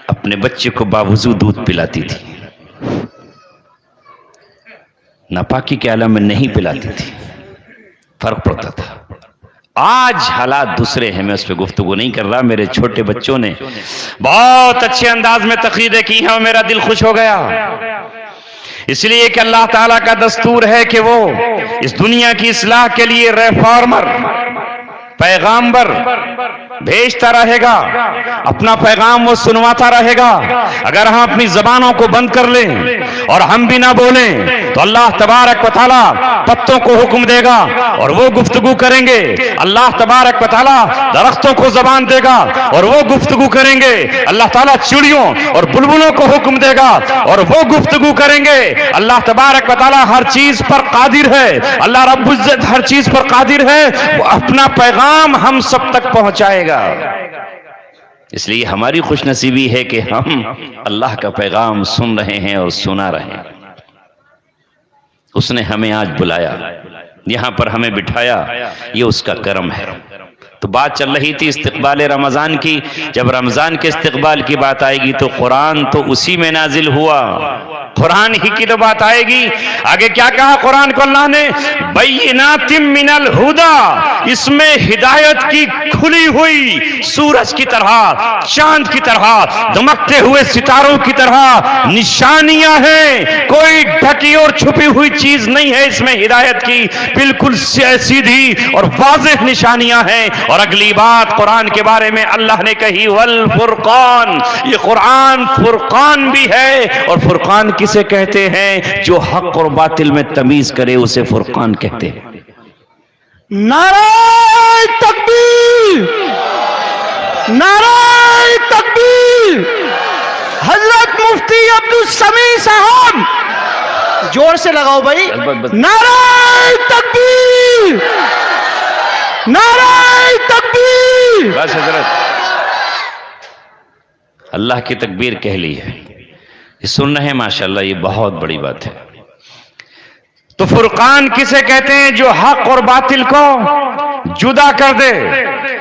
[SPEAKER 1] अपने बच्चे को बावजूद दूध पिलाती थी, नापाकी के आलम में नहीं पिलाती थी, फर्क पड़ता था। आज हालात दूसरे हैं, मैं उस पर गुफ्तगू नहीं कर रहा। मेरे छोटे बच्चों ने बहुत अच्छे अंदाज में तकरीरें की हैं और मेरा दिल खुश हो गया, इसलिए कि अल्लाह ताला का दस्तूर है कि वो इस दुनिया की इस्लाह के लिए रिफॉर्मर, पैगाम्बर भेजता रहेगा, अपना पैगाम वो सुनवाता रहेगा। अगर हम अपनी जबानों को बंद कर लें और हम भी ना बोलें तो अल्लाह तबारक व तआला पत्तों को हुक्म देगा और वो गुफ्तगू करेंगे। अल्लाह तबारक व तआला दरख्तों को जबान देगा और वो गुफ्तगू करेंगे। अल्लाह ताला चिड़ियों और बुलबुलों को हुक्म देगा और वो गुफ्तगू करेंगे। अल्लाह तबारक व तआला हर चीज पर कादिर है। अल्लाह रब्बुल इज्जत हर चीज पर कादिर है, वो अपना पैगाम हम सब तक पहुंचाएगा। इसलिए हमारी खुशनसीबी है कि हम अल्लाह का पैगाम सुन रहे हैं और सुना रहे हैं। उसने हमें आज बुलाया, यहां पर हमें बिठाया, ये उसका करम है। तो बात चल रही थी इस्तिक़बाल रमजान की। जब रमजान के इस्तिक़बाल की बात आएगी तो कुरान तो उसी में नाजिल हुआ, कुरान ही की तो बात आएगी। आगे क्या कहा कुरान को अल्लाह ने? बय्यिनातिम मिनल हुदा, इसमें हिदायत की खुली हुई सूरज की तरह, चांद की तरह, दमकते हुए सितारों की तरह निशानियां हैं। कोई ढकी और छुपी हुई चीज नहीं है इसमें हिदायत की, बिल्कुल सीधी और वाज़ेह निशानियां हैं। और अगली बात कुरान के बारे में अल्लाह ने कही, वल फुरकान, ये कुरान फुरकान भी है। और फुरकान किसे कहते हैं? जो हक और बातिल में तमीज करे उसे फुरकान कहते हैं।
[SPEAKER 2] नारे तकबीर, नारे तकबीर। हजरत मुफ्ती अब्दुल समी साहब, जोर से लगाओ भाई, नारे तकबीर, नारे तकबीर।
[SPEAKER 1] बस हजरत, अल्लाह की तकबीर कह ली है, ये सुन रहे हैं माशाल्लाह, ये बहुत बड़ी बात है। तो फुरकान किसे कहते हैं? जो हक और बातिल को जुदा कर दे।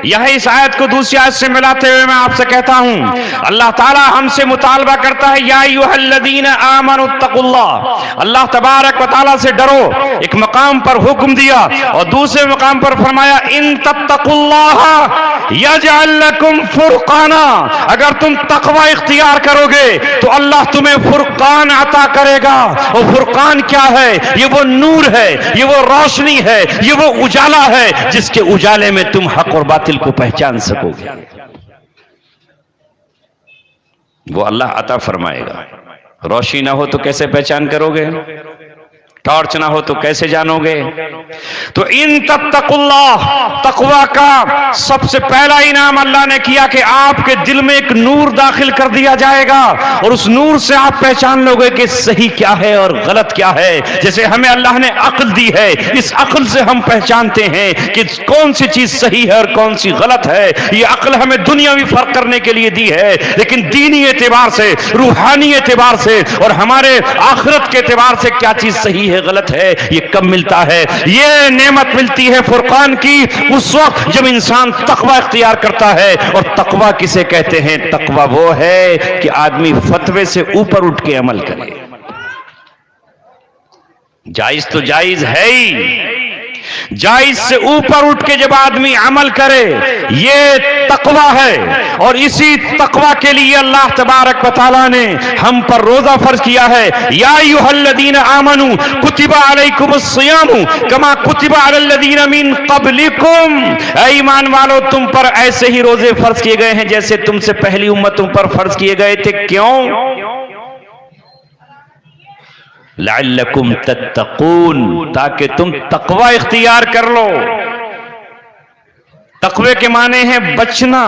[SPEAKER 1] यह इस आयत को दूसरी आयत से मिलाते हुए मैं आपसे कहता हूं, अल्लाह ताला हमसे मुतालबा करता है, या अय्युहल्लज़ीना आमनुत्तकुल्लाह, अल्लाह तबारक व तआला से डरो। एक मकाम पर हुक्म दिया और दूसरे मकाम पर फरमाया, इन तत्तकुल्लाह यजअल लकुम फुरकाना, अगर तुम तकवा इख्तियार करोगे तो अल्लाह तुम्हें फुरकान अता करेगा। और फुरकान क्या है? ये वो नूर है, ये वो रोशनी है, ये वो उजाला है जिसके उजाले में तुम हक और बातिल को पहचान सकोगे। वो अल्लाह अता फरमाएगा। रोशनी ना हो तो कैसे पहचान करोगे? टॉर्च ना हो तो कैसे जानोगे? तो इन तत्तकुल्लाह, तकवा का सबसे पहला इनाम अल्लाह ने किया कि आपके दिल में एक नूर दाखिल कर दिया जाएगा और उस नूर से आप पहचान लोगे कि सही क्या है और गलत क्या है। जैसे हमें अल्लाह ने अक्ल दी है, इस अक्ल से हम पहचानते हैं कि कौन सी चीज सही है और कौन सी गलत है। ये अक्ल हमें दुनियावी फर्क करने के लिए दी है, लेकिन दीनी एतबार से, रूहानी एतबार से और हमारे आखिरत के एतबार से क्या चीज सही है गलत है, ये कब मिलता है? ये नेमत मिलती है फुरकान की उस वक्त जब इंसान तकवा इख्तियार करता है। और तकवा किसे कहते हैं? तकवा वो है कि आदमी फतवे से ऊपर उठ के अमल करे। जायज तो जायज है ही, जायज से ऊपर उठ के जब आदमी अमल करे, ये तकवा है। और इसी तकवा के लिए अल्लाह तबारक व तआला ने हम पर रोजा फर्ज किया है। या अय्युहल्लज़ीना आमनू कुतिबा अलैकुमुस्सियामु कमा कुतिबा अलल्लज़ीना मिन क़ब्लिकुम, ऐ ईमान वालो तुम पर ऐसे ही रोजे फर्ज किए गए हैं जैसे तुमसे पहली उम्मतों पर फर्ज किए गए थे। क्यों? लअल्लकुम तत्तकून, ताकि तुम तकवा इख्तियार कर लो। तकवे के माने हैं बचना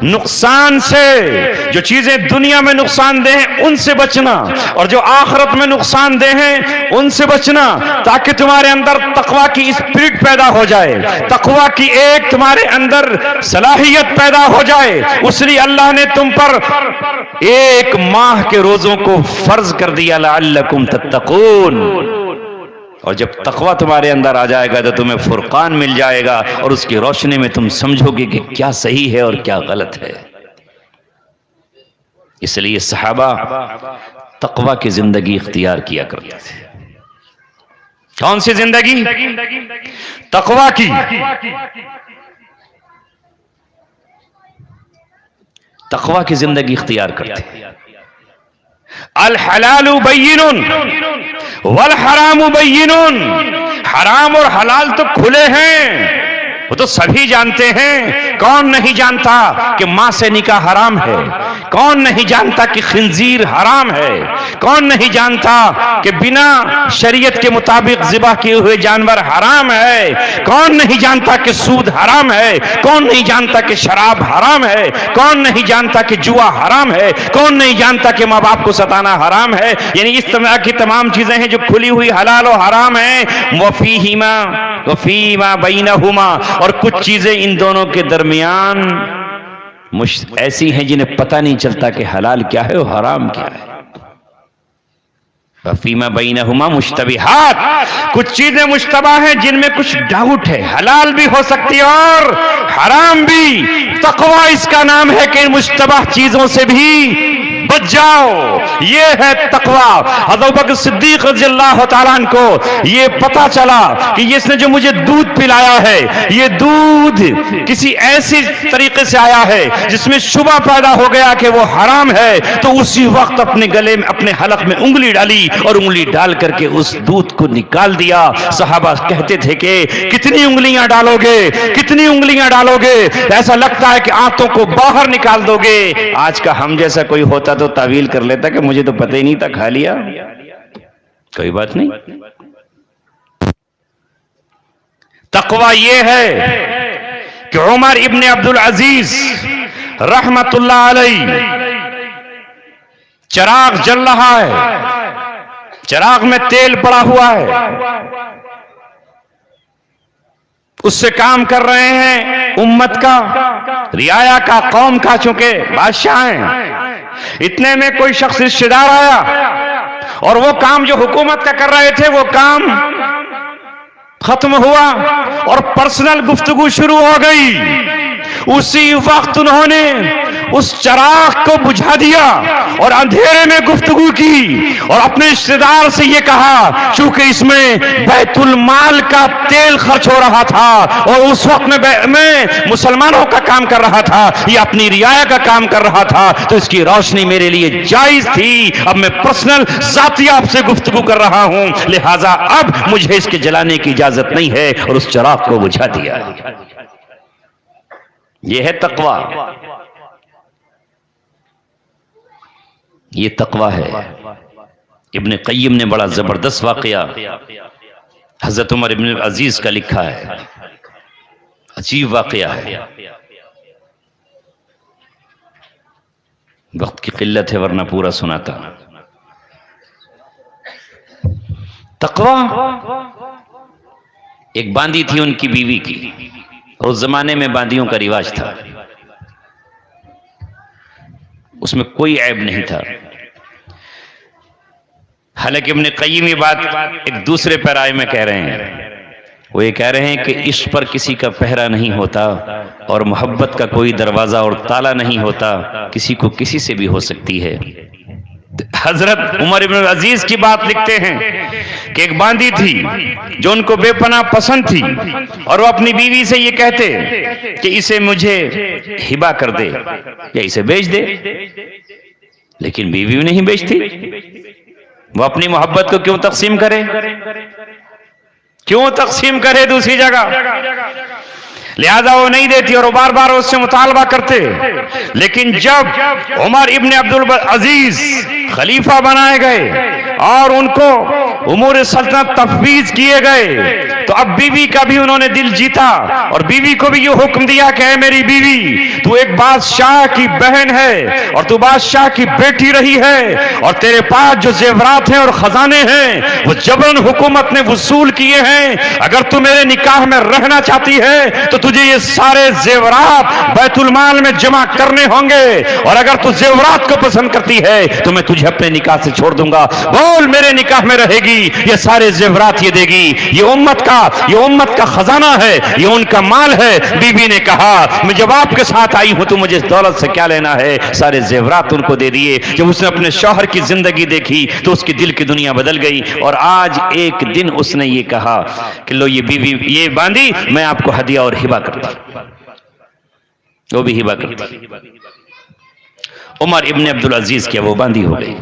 [SPEAKER 1] नुकसान से। जो चीजें दुनिया में नुकसानदेह हैं उनसे बचना, और जो आखिरत में नुकसानदेह हैं उनसे बचना, ताकि तुम्हारे अंदर तकवा की स्पिरिट पैदा हो जाए, तकवा की एक तुम्हारे अंदर सलाहियत पैदा हो जाए। उसलिए अल्लाह ने तुम पर एक माह के रोजों को फर्ज कर दिया, लअल्लकुम तत्तकून। और जब तकवा तुम्हारे अंदर आ जाएगा तो तुम्हें फुरकान मिल जाएगा और उसकी रोशनी में तुम समझोगे कि क्या सही है और क्या गलत है। इसलिए सहाबा तकवा की जिंदगी इख्तियार किया करते थे। कौन सी जिंदगी? तकवा की। तकवा की जिंदगी इख्तियार करते। अल हलालु बय्यिनुन वल हरामु बय्यिनुन, हराम और हलाल तो खुले हैं वो तो सभी जानते हैं। कौन नहीं जानता कि मां से निकाह हराम है? कौन नहीं जानता कि खिंजीर हराम है? कौन नहीं जानता कि बिना शरीयत के मुताबिक ज़िबा किए हुए जानवर हराम है? कौन नहीं जानता कि सूद हराम है? कौन नहीं जानता कि शराब हराम है? कौन नहीं जानता कि जुआ हराम है? कौन नहीं जानता कि माँ बाप को सताना हराम है? यानी इस तरह की तमाम चीजें हैं जो खुली हुई हलाल और हराम है। वफीमा बैनहुमा, और कुछ चीजें इन दोनों के दरमियान ऐसी हैं जिन्हें पता नहीं चलता कि हलाल क्या है और हराम क्या है। वफीमा बैनहुमा मुश्तबिहात, कुछ चीजें मुश्तबा हैं जिनमें कुछ डाउट है, हलाल भी हो सकती है और हराम भी। तकवा इसका नाम है कि मुश्तबा चीजों से भी बच जाओ, ये है तकवा। हज़रत अबू बकर सिद्दीक रज़ियल्लाहु ताला अन्हु को ये पता चला कि इसने जो मुझे दूध पिलाया है, ये दूध किसी ऐसी तरीके से आया है जिसमें शुबा पैदा हो गया कि वो हराम है। तो उसी वक्त अपने गले में, अपने हलक में उंगली डाली और उंगली डाल करके उस दूध को निकाल दिया। सहाबा कहते थे कि कितनी उंगलियां डालोगे, कितनी उंगलियां डालोगे? ऐसा लगता है कि आंतों को बाहर निकाल दोगे। आज का हम जैसा कोई होता तो तावील कर लेता कि मुझे तो पता ही नहीं था, खा लिया, कोई बात नहीं। तकवा यह है कि उमर इब्ने अब्दुल अजीज रहमतुल्लाह अलैहि, चिराग जल रहा है, चिराग में तेल पड़ा हुआ है, उससे काम कर रहे हैं उम्मत का, रियाया का, कौम का, चूंकि बादशाह हैं। इतने में कोई शख्स रिश्तेदार आया और वो काम जो हुकूमत का कर रहे थे वो काम खत्म हुआ और पर्सनल गुफ्तगू शुरू हो गई। उसी वक्त उन्होंने उस चिराग को बुझा दिया और अंधेरे में गुफ्तगू की और अपने रिश्तेदार से ये कहा, चूंकि इसमें बैतुल माल का तेल खर्च हो रहा था और उस वक्त मैं मुसलमानों का काम कर रहा था, ये अपनी रियाया का काम कर रहा था, तो इसकी रोशनी मेरे लिए जायज थी। अब मैं पर्सनल जाती आपसे गुफ्तगू कर रहा हूं, लिहाजा अब मुझे इसके जलाने की इजाजत नहीं है, और उस चिराग को बुझा दिया। यह है तकवा, ये तकवा है। इब्ने क़य्यिम ने बड़ा जबरदस्त वाक़या हजरत उमर इब्न अजीज का लिखा है, अजीब वाक़या है। वक्त की किल्लत है वरना पूरा सुनाता। तकवा एक बांदी थी उनकी बीवी की, और उस जमाने में बांदियों का रिवाज था, उसमें कोई ऐब नहीं था। हालांकि इब्ने क़य्यिम ये बात एक दूसरे पैराए में कह रहे हैं। वो ये कह रहे हैं कि इश्क पर किसी का पहरा नहीं होता और मोहब्बत का कोई दरवाजा और ताला नहीं होता, किसी को किसी से भी हो सकती है। हजरत उमर इब्न अजीज की बात लिखते हैं कि एक बांदी थी जो उनको बेपनाह पसंद थी, और वो अपनी बीवी से ये कहते कि इसे मुझे हिबा कर दे या इसे बेच दे, लेकिन बीवी भी नहीं बेचती। वो अपनी मोहब्बत को क्यों तकसीम करे, क्यों तकसीम करे दूसरी जगह? लिहाजा वो नहीं देती और वो बार बार उससे मुतालबा करते। लेकिन जब उमर इब्ने अब्दुल अजीज खलीफा बनाए गए और उनको उमूर सल्तनत तफवीज किए गए, तो अब बीवी का भी उन्होंने दिल जीता और बीवी को भी ये हुक्म दिया कि मेरी बीवी, तू एक बादशाह की बहन है और तू बादशाह की बेटी रही है, और तेरे पास जो जेवरात हैं और खजाने हैं वो जबरन हुकूमत ने वसूल किए हैं। अगर तू मेरे निकाह में रहना चाहती है तो तुझे ये सारे जेवरात बैतुल माल में जमा करने होंगे, और अगर तू जेवरात को पसंद करती है तो मैं तुझे अपने निकाह से छोड़ दूंगा। बोल, मेरे निकाह में रहेगी, ये सारे जेवरात ये देगी, ये उम्मत का खजाना है, ये उनका माल है। बीबी ने कहा, मैं जब आपके साथ आई हूं तो मुझे इस दौलत से क्या लेना है। सारे जेवरात उनको दे दिए। जब उसने अपने शौहर की जिंदगी देखी तो उसकी दिल की दुनिया बदल गई, और आज एक दिन उसने ये कहा कि लो ये बीवी, ये बांदी मैं आपको हदिया और हिबा करता। वो भी हिबा करती। उमर इब्ने अब्दुल अजीज क्या वो बांदी हो गई।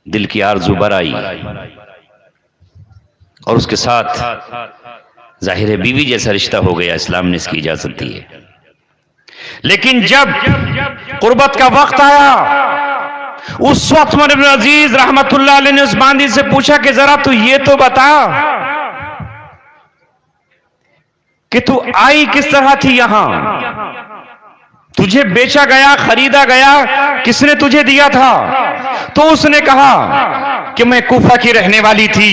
[SPEAKER 1] दिल की आरज़ू बर आई, और उसके साथ जाहिर है बीवी जैसा रिश्ता हो गया, इस्लाम ने इसकी इजाजत दी है। लेकिन जब कुर्बत का वक्त आया, उस वक्त उमर इब्न अजीज रहमतुल्लाह अलैह ने उस बांदी से पूछा कि जरा तू ये तो बता कि तू आई किस तरह थी यहां, तुझे बेचा गया, खरीदा गया, किसने तुझे दिया था? तो उसने कहा कि मैं कूफा की रहने वाली थी,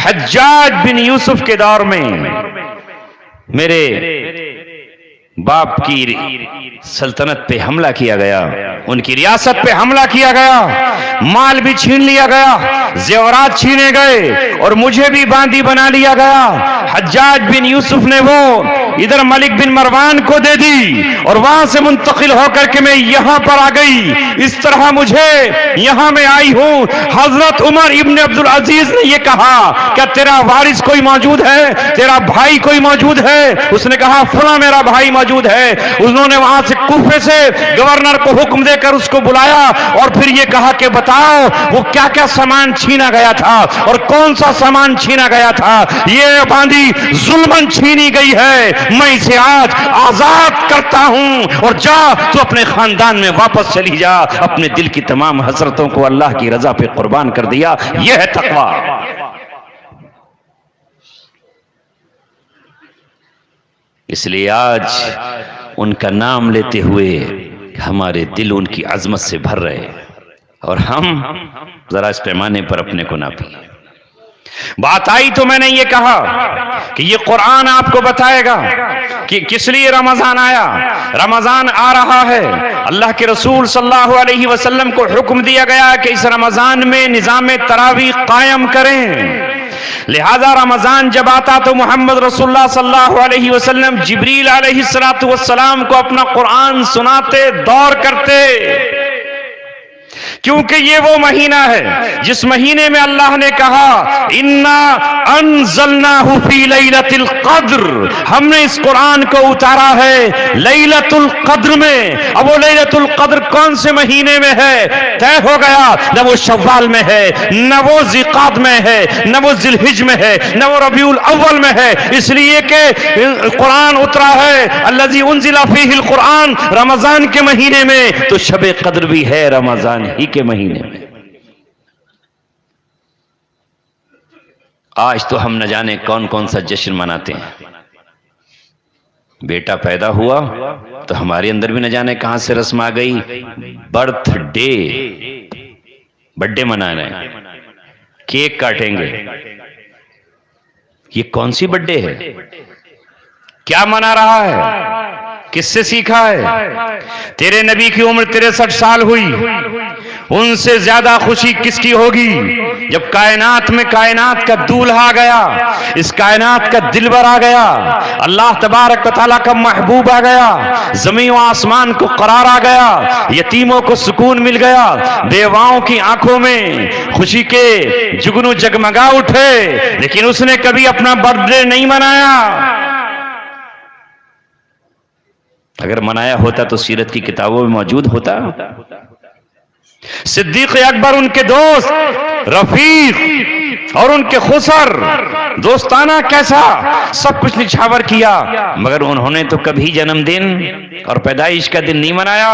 [SPEAKER 1] हज्जाज बिन यूसुफ के दौर में मेरे बाप की सल्तनत पे हमला किया गया, उनकी रियासत पे हमला किया गया, माल भी छीन लिया गया, जेवरात छीने गए और मुझे भी बांदी बना लिया गया। हज्जाज बिन यूसुफ ने वो इधर मलिक बिन मरवान को दे दी और वहां से मुंतकिल होकर के मैं यहां पर आ गई। इस तरह मुझे यहां मैं आई हूं। हजरत उमर इब्न अब्दुल अजीज ने यह कहा, क्या तेरा वारिस कोई मौजूद है, तेरा भाई कोई मौजूद है? उसने कहा फला मेरा भाई मौजूद है। उन्होंने वहां से कूफे से गवर्नर को हुक्म देकर उसको बुलाया और फिर यह कहा कि बताओ वो क्या क्या सामान छीना गया था और कौन सा सामान छीना गया था। ये बांदी जुल्मन छीनी गई है, मैं इसे आज आजाद करता हूं और जा तू अपने खानदान में वापस चली जा। अपने दिल की तमाम हसरतों को अल्लाह की रजा पे कुर्बान कर दिया। यह है तकवा। इसलिए आज उनका नाम लेते हुए हमारे दिल उनकी अजमत से भर रहे और हम जरा इस पैमाने पर अपने को ना पिए। बात आई तो मैंने ये कहा कि ये कुरान आपको बताएगा कि किस लिए रमजान आया। रमजान आ रहा है, अल्लाह के रसूल सल्लल्लाहु अलैहि वसल्लम को हुक्म दिया गया कि इस रमजान में निजाम तरावीह कायम करें। लिहाजा रमजान जब आता तो मोहम्मद रसूलुल्लाह सल्लल्लाहु अलैहि वसल्लम जिब्रील अलैहिस्सलातु वस्सलाम को अपना कुरान सुनाते, दौर करते, क्योंकि ये वो महीना है जिस महीने में अल्लाह ने कहा इन्ना अनज़लनाहु फी लैलतिल क़द्र, हमने इस कुरान को उतारा है लैलतुल क़द्र में। अब वो लैलतुल क़द्र कौन से महीने में है तय हो गया, न वो शव्वाल में है, न वो ज़िक़ाद में है, न वो ज़िलहिज में है, न वो रबीउल अव्वल में है। इसलिए कि कुरान उतरा है अल्लज़ी उन्ज़िला फ़ीहिल कुरान, रमजान के महीने में, तो शब क़द्र भी है रमजान ही के महीने में। आज तो हम न जाने कौन कौन सा जश्न मनाते हैं। बेटा पैदा हुआ तो हमारे अंदर भी न जाने कहां से रस्म आ गई, बर्थडे, बर्थडे मना रहे हैं, केक काटेंगे। ये कौन सी बर्थडे है? क्या मना रहा है? किससे सीखा है? तेरे नबी की उम्र 63 साल हुई, उनसे ज्यादा खुशी किसकी होगी जब कायनात में कायनात का दूल्हा आ गया, इस कायनात का दिलबर आ गया, अल्लाह तबारक व तआला का महबूब आ गया, जमीन व आसमान को करार आ गया, यतीमों को सुकून मिल गया, बेवाओं की आंखों में खुशी के जुगनू जगमगा उठे। लेकिन उसने कभी अपना बर्थडे नहीं मनाया। अगर मनाया होता तो सीरत की किताबों में मौजूद होता। सिद्दीक अकबर, उनके दोस्त, रफीक और उनके खुसर, दोस्ताना कैसा सब कुछ निछावर किया, मगर उन्होंने तो कभी जन्मदिन और पैदाइश का दिन नहीं मनाया।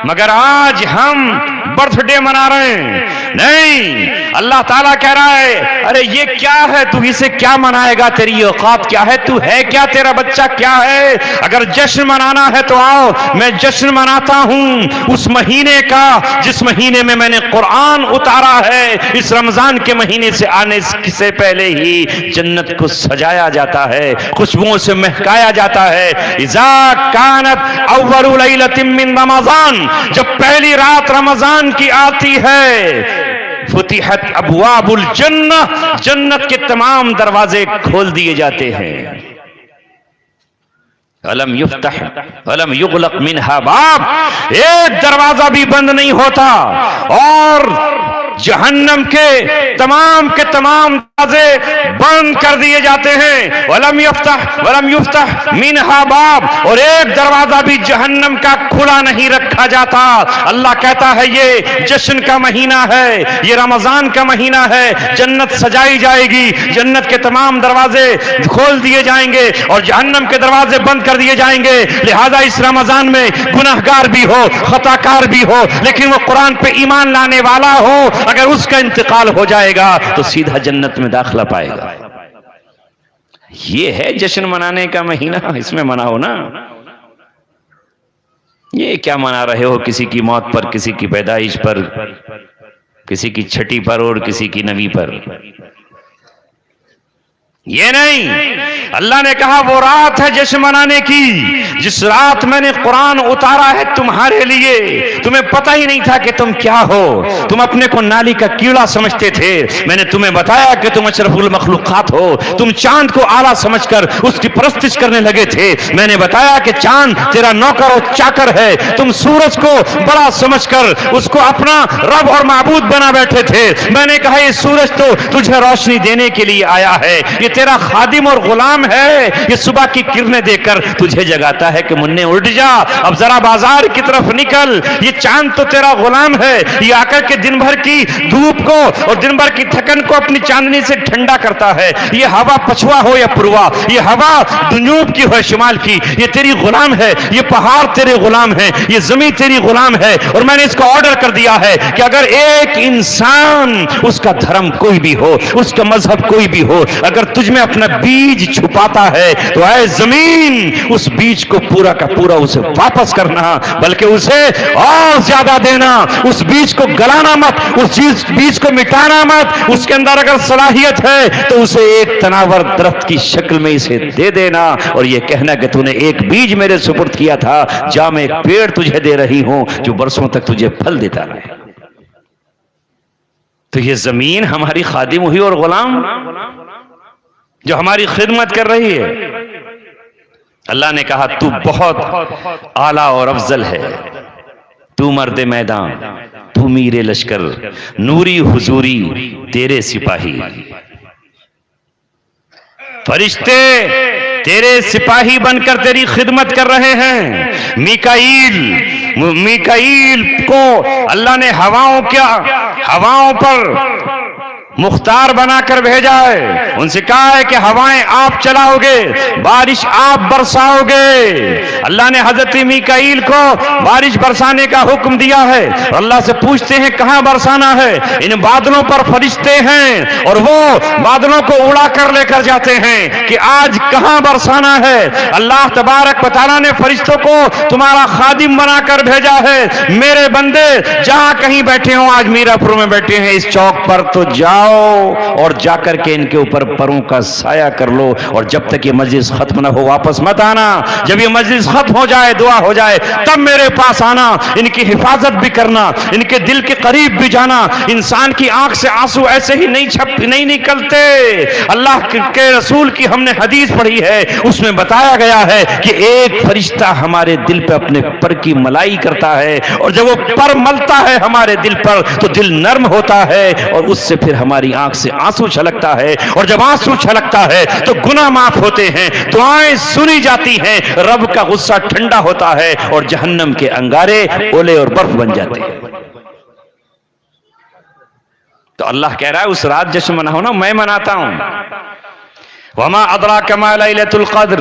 [SPEAKER 1] मगर आज हम बर्थडे मना रहे हैं। नहीं, अल्लाह ताला कह रहा है अरे ये क्या है, तू इसे क्या मनाएगा, तेरी औकात क्या है, तू है क्या, तेरा बच्चा क्या है। अगर जश्न मनाना है तो आओ, मैं जश्न मनाता हूं उस महीने का जिस महीने में मैंने कुरान उतारा है। इस रमजान के महीने से आने से पहले ही जन्नत को सजाया जाता है, खुशबुओं से महकाया जाता है। इज़ा कानत अव्वलु लैलतिन मिन रमजान, जब पहली रात रमजान की आती है, फुतिहत अबवाबुल जन्नह, जन्नत के तमाम दरवाजे खोल दिए जाते हैं। अलम युफ्तह अलम युगलक मिनहा बाब, एक दरवाजा भी बंद नहीं होता और जहन्नम के तमाम दरवाजे बंद कर दिए जाते हैं। वलम युफ्तह मिनहा बाब, और एक दरवाजा भी जहन्नम का खुला नहीं रखा जाता। अल्लाह कहता है ये जश्न का महीना है, ये रमजान का महीना है, जन्नत सजाई जाएगी, जन्नत के तमाम दरवाजे खोल दिए जाएंगे और जहन्नम के दरवाजे बंद कर दिए जाएंगे। लिहाजा इस रमजान में गुनाहगार भी हो, खताकार भी हो, लेकिन वो कुरान पे ईमान लाने वाला हो, अगर उसका इंतकाल हो जाएगा तो सीधा जन्नत में दाखिला पाएगा। ये है जश्न मनाने का महीना, इसमें मनाओ ना। ये क्या मना रहे हो किसी की मौत पर, किसी की पैदाइश पर, किसी की छठी पर और किसी की नवी पर? ये नहीं, अल्लाह ने कहा वो रात है जश्न मनाने की जिस रात मैंने कुरान उतारा है तुम्हारे लिए। तुम्हें पता ही नहीं था कि तुम क्या हो, तुम अपने को नाली का कीड़ा समझते थे। मैंने तुम्हें बताया कि तुम अशरफुल मखलूकात हो। तुम चांद को आला समझकर उसकी परस्तिश करने लगे थे। मैंने बताया कि चांद तेरा नौकर और चाकर है। तुम सूरज को बड़ा समझकर उसको अपना रब और माबूद बना बैठे थे। मैंने कहा ये सूरज तो तुझे रोशनी देने के लिए आया है, ये तेरा खादिम और गुलाम है, ये सुबह की किरणें देकर तुझे जगाता है कि मुन्ने उठ जा, अब जरा बाजार की तरफ निकल। ये चांद तो तेरा गुलाम है, ये आकर के दिन भर की धूप को और दिन भर की थकन को अपनी चांदनी से ठंडा करता है। ये हवा पछुआ हो या पूर्वा, ये हवा जनूब की हो शुमाल की, ये तेरी गुलाम है। ये पहाड़ तेरे गुलाम है, ये जमीन तेरी गुलाम है। और मैंने इसको ऑर्डर कर दिया है कि अगर एक इंसान, उसका धर्म कोई भी हो, उसका मजहब कोई भी हो, अगर तुझ में अपना बीज छुपाता है तो ऐ जमीन उस बीज को पूरा का पूरा उसे वापस करना, बल्कि उसे और ज्यादा देना। उस बीज को गलाना मत, उस बीज को मिटाना मत। उसके अंदर अगर सलाहियत है तो उसे एक तनावर दरख्त की शक्ल में इसे दे देना और यह कहना कि तूने एक बीज मेरे सुपुर्द किया था, जा मैं एक पेड़ तुझे दे रही हूं जो बरसों तक तुझे फल देता रहे। तो यह जमीन हमारी खादिम हुई और गुलाम जो हमारी खिदमत कर रही है। अल्लाह ने कहा तू बहुत आला और अफजल है, तू मर्द मैदान, तू मीरे लश्कर, नूरी हुजूरी तेरे सिपाही। फरिश्ते तेरे सिपाही बनकर तेरी खिदमत कर रहे हैं। मीकाईल को अल्लाह ने हवाओं पर मुख्तार बनाकर भेजा है। उनसे कहा है कि हवाएं आप चलाओगे, बारिश आप बरसाओगे। अल्लाह ने हजरत मीकाईल को बारिश बरसाने का हुक्म दिया है। अल्लाह से पूछते हैं कहां बरसाना है? इन बादलों पर फरिश्ते हैं और वो बादलों को उड़ा कर लेकर जाते हैं कि आज कहां बरसाना है। अल्लाह तबारक व तआला ने फरिश्तों को तुम्हारा खादिम बनाकर भेजा है। मेरे बंदे जहां कहीं बैठे हो, आज मीरापुर में बैठे हैं इस चौक पर, तो जाओ और जाकर के इनके ऊपर परों का साया कर लो। और जब तक ये मजलिस खत्म ना हो वापस मत आना। जब ये मजलिस खत्म हो जाए, दुआ हो जाए, तब मेरे पास आना। इनकी हिफाजत भी करना, इनके दिल के करीब भी जाना। इंसान की आंख से आंसू ऐसे ही नहीं निकलते। अल्लाह के रसूल की हमने हदीस पढ़ी है, उसमें बताया गया है कि एक फरिश्ता हमारे दिल पे अपने पर की मलाई करता है और जब वो पर मलता है हमारे दिल पर तो दिल नर्म होता है और उससे फिर हमारी आंख से आंसू छलकता है। और जब आंसू छलकता है तो गुनाह माफ होते हैं, दुआएं सुनी जाती हैं, रब का गुस्सा ठंडा होता है और जहन्नम के अंगारे ओले और बर्फ बन जाते हैं। तो अल्लाह कह रहा है उस रात जश्न मनाओ ना, मैं मनाता हूं। वमा अदराका मा लैलतुल क़द्र,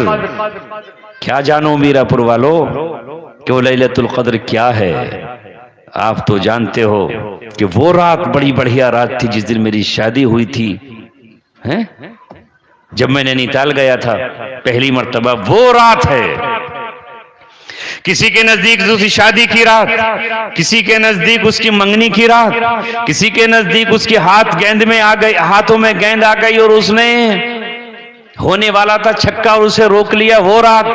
[SPEAKER 1] क्या जानो मीरापुर वालों कि लैलतुल क़द्र क्या है। आप तो जानते हो कि वो रात बड़ी बढ़िया रात थी जिस दिन मेरी शादी हुई थी, हैं? जब मैं नैनीताल गया था पहली मर्तबा, वो रात है। किसी के नजदीक उसकी शादी की रात, किसी के नजदीक उसकी मंगनी की रात, किसी के नजदीक उसके हाथों में गेंद आ गई और उसने होने वाला था छक्का और उसे रोक लिया, वो रात।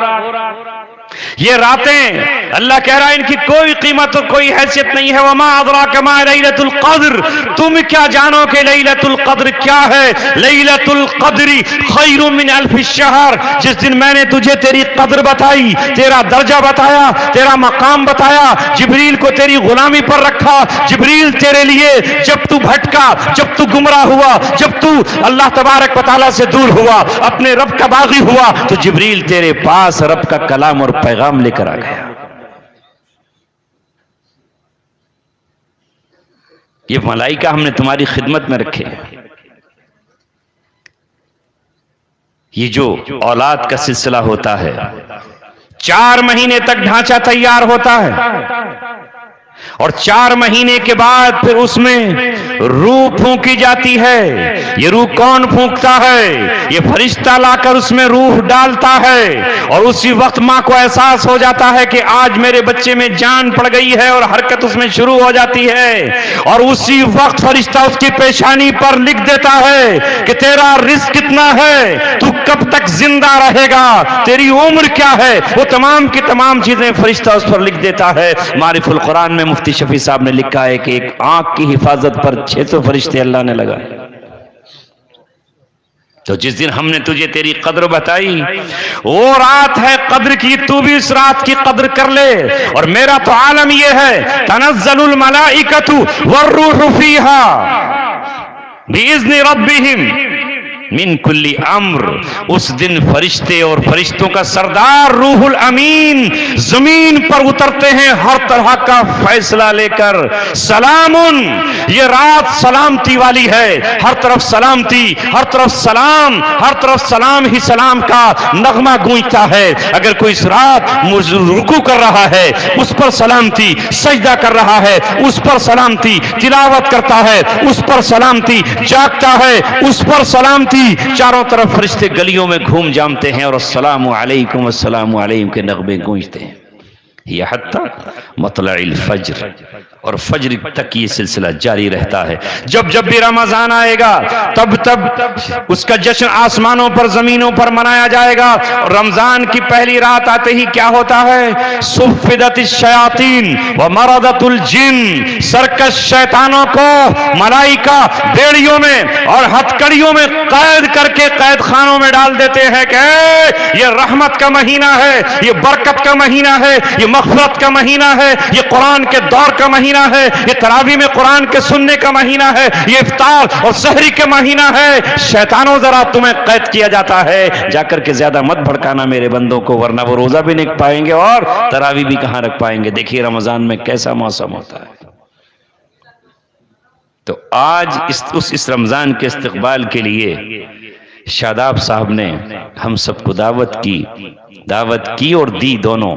[SPEAKER 1] ये रातें अल्लाह कह रहा है इनकी कोई कीमत और कोई हैसियत नहीं है। वमा अदराका मा लैलतुल क़द्र, तुम क्या जानो कि लैलतुल क़द्र क्या है। लैलतुल क़द्री खैरुम मिन अल्फि शहर, जिस दिन मैंने तुझे तेरी कद्र बताई, तेरा दर्जा बताया, तेरा मकाम बताया, जिब्रील को तेरी गुलामी पर रखा, जिब्रील तेरे लिए जब तू भटका, जब तू गुमराह हुआ, जब तू अल्लाह तबारक व तआला से दूर हुआ, अपने रब का बागी हुआ, तो जिब्रील तेरे पास रब का कलाम और पैगाम लेकर आ गया। ये मलाइका हमने तुम्हारी खिदमत में रखे। ये जो औलाद का सिलसिला होता है, 4 महीने तक ढांचा तैयार होता है और 4 महीने के बाद फिर उसमें रूह फूंकी जाती है। ये रूह कौन फूंकता है? ये फरिश्ता लाकर उसमें रूह डालता है और उसी वक्त मां को एहसास हो जाता है कि आज मेरे बच्चे में जान पड़ गई है और हरकत उसमें शुरू हो जाती है। और उसी वक्त फरिश्ता उसकी पेशानी पर लिख देता है कि तेरा रिस्क कितना है, तू कब तक जिंदा रहेगा, तेरी उम्र क्या है, वो तमाम की तमाम चीजें फरिश्ता उस पर लिख देता है। मारिफुल कुरान में मुफ्ती शफी साहब ने लिखा है कि एक आंख की हिफाजत पर 600 फरिश्ते अल्लाह ने लगाए। तो जिस दिन हमने तुझे तेरी कद्र बताई, वो रात है कद्र की, तू भी इस रात की कद्र कर ले। और मेरा तो आलम ये है, तनज़्ज़लुल मलाइकतु वर्रूहु फीहा बिइज़्नि रब्बिहिम मिन कुल्ली अम्र। उस दिन फरिश्ते और फरिश्तों का सरदार रूहुल अमीन जमीन पर उतरते हैं हर तरह का फैसला लेकर। सलामुन, ये रात सलामती वाली है, हर तरफ सलामती, हर तरफ सलाम, हर तरफ सलाम ही सलाम का नगमा गूंजता है। अगर कोई इस रात रुकू कर रहा है, उस पर सलामती, सजदा कर रहा है, उस पर सलामती, तिलावत करता है, उस पर सलामती, जागता है, उस पर सलामती। चारों तरफ फरिश्ते गलियों में घूम जामते हैं और अस्सलामु अलैकुम अस्सलामु अलैकुम के नगमे गूंजते हैं। यह हत्ता मतलइल फज्र, और फज्र तक ये सिलसिला जारी रहता है। जब जब भी रमजान आएगा तब तब उसका जश्न आसमानों पर जमीनों पर मनाया जाएगा। और रमजान की पहली रात आते ही क्या होता है? सुफ़िदतिश शयातीन व मरदतुल जिन, सरकश शैतानों को मलाइका बेड़ियों में और हथकड़ियों में कैद करके कैद खानों में डाल देते हैं कि ये रहमत का महीना है, ये बरकत का महीना है, ये मग़फ़िरत का महीना है, ये कुरान के दौर का महीना है, ये तरावी में कुरान के सुनने का महीना है, ये इफ्तार और सहरी का महीना है। शैतानों जरा तुम्हें कैद किया जाता है, जाकर के ज्यादा मत भड़काना मेरे बंदों को, वरना वो रोजा भी नहीं पाएंगे और तरावी भी कहां रख पाएंगे। देखिए रमजान में कैसा मौसम होता है। तो आज इस रमजान के इस्तकबाल के लिए शादाब साहब ने हम सबको दावत की और दी। दोनों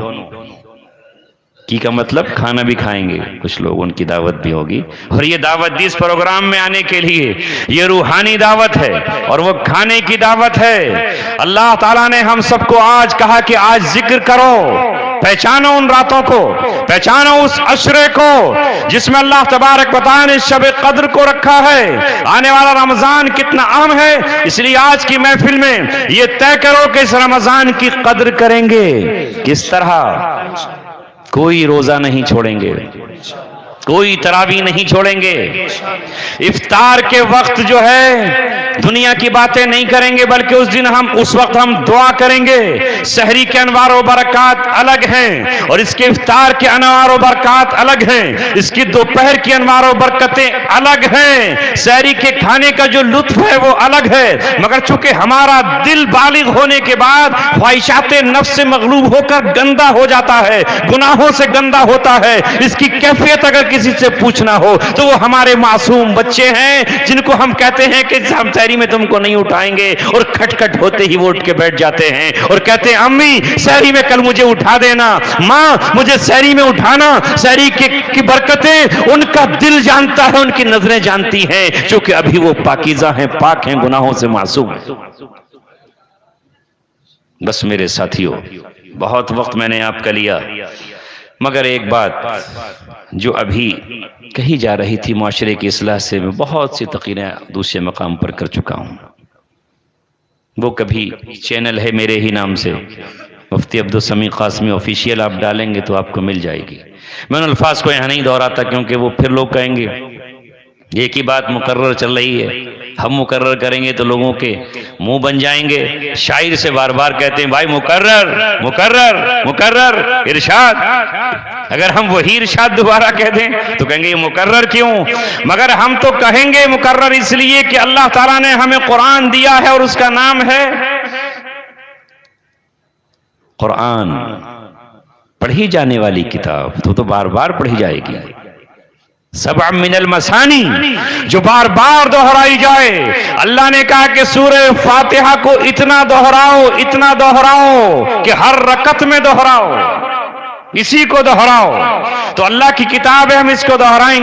[SPEAKER 1] की का मतलब खाना भी खाएंगे, कुछ लोग उनकी दावत भी होगी। और ये दावत दी इस प्रोग्राम में आने के लिए, ये रूहानी दावत है और वो खाने की दावत है। अल्लाह ताला ने हम सबको आज कहा कि आज जिक्र करो, पहचानो उन रातों को, पहचानो उस अशरे को जिसमें अल्लाह तबारक व तआला ने शब कद्र को रखा है। आने वाला रमजान कितना अहम है, इसलिए आज की महफिल में ये तय करो कि इस रमजान की कद्र करेंगे किस तरह। कोई रोजा नहीं छोड़ेंगे, कोई तरावी नहीं छोड़ेंगे। इफ्तार के वक्त जो है दुनिया की बातें नहीं करेंगे, बल्कि उस वक्त हम दुआ करेंगे। सहरी के अनवार व बरक़ात अलग हैं और इसके इफ्तार के अनवार व बरक़ात अलग हैं, इसकी दोपहर की अनवार व बरकतें अलग हैं, सहरी के खाने का जो लुत्फ है वो अलग है। मगर चूंकि हमारा दिल बालिग होने के बाद ख्वाहिशात नफ्स से मगलूब होकर गंदा हो जाता है, गुनाहों से गंदा होता है, इसकी कैफियत अगर किसी से पूछना हो तो वो हमारे मासूम बच्चे हैं जिनको हम कहते हैं कि हम सहरी में तुमको नहीं उठाएंगे, और खटखट होते ही वो उठ के बैठ जाते हैं और कहते हैं अम्मी सहरी में कल मुझे उठा देना, माँ मुझे सहरी में उठाना। सहरी की बरकतें उनका दिल जानता है, उनकी नजरें जानती हैं, क्योंकि अभी वो पाकीज़ा हैं, पाक हैं, गुनाहों से मासूम हैं। बस मेरे साथियों, बहुत वक्त मैंने आपका लिया, मगर एक बात जो अभी कही जा रही थी माशरे की इस्लाह से, मैं बहुत सी तक़रीरें दूसरे मकाम पर कर चुका हूँ। वो कभी चैनल है मेरे ही नाम से, मुफ्ती अब्दुल समी कासमी ऑफिशियल आप डालेंगे तो आपको मिल जाएगी। मैं उन अल्फाज को यहाँ नहीं दोहराता क्योंकि वो फिर लोग कहेंगे एक ही बात मुकर्रर चल रही है, हम मुकर्रर करेंगे तो लोगों के मुंह बन जाएंगे। शायर से बार बार कहते हैं भाई मुकर्रर मुकर्रर मुकर्रर इरशाद, अगर हम वही इरशाद दोबारा कह दें तो कहेंगे ये मुकर्रर क्यों? मगर हम तो कहेंगे मुकर्रर इसलिए कि अल्लाह ताला ने हमें कुरान दिया है और उसका नाम है कुरान, पढ़ी जाने वाली किताब, तो बार बार पढ़ी जाएगी। सबअ मिनल मसानी, जो बार बार दोहराई जाए। अल्लाह ने कहा कि सूरह फातिहा को इतना दोहराओ कि हर रकत में दोहराओ, इसी को दोहराओ। तो अल्लाह की किताब है, हम इसको दोहराएंगे।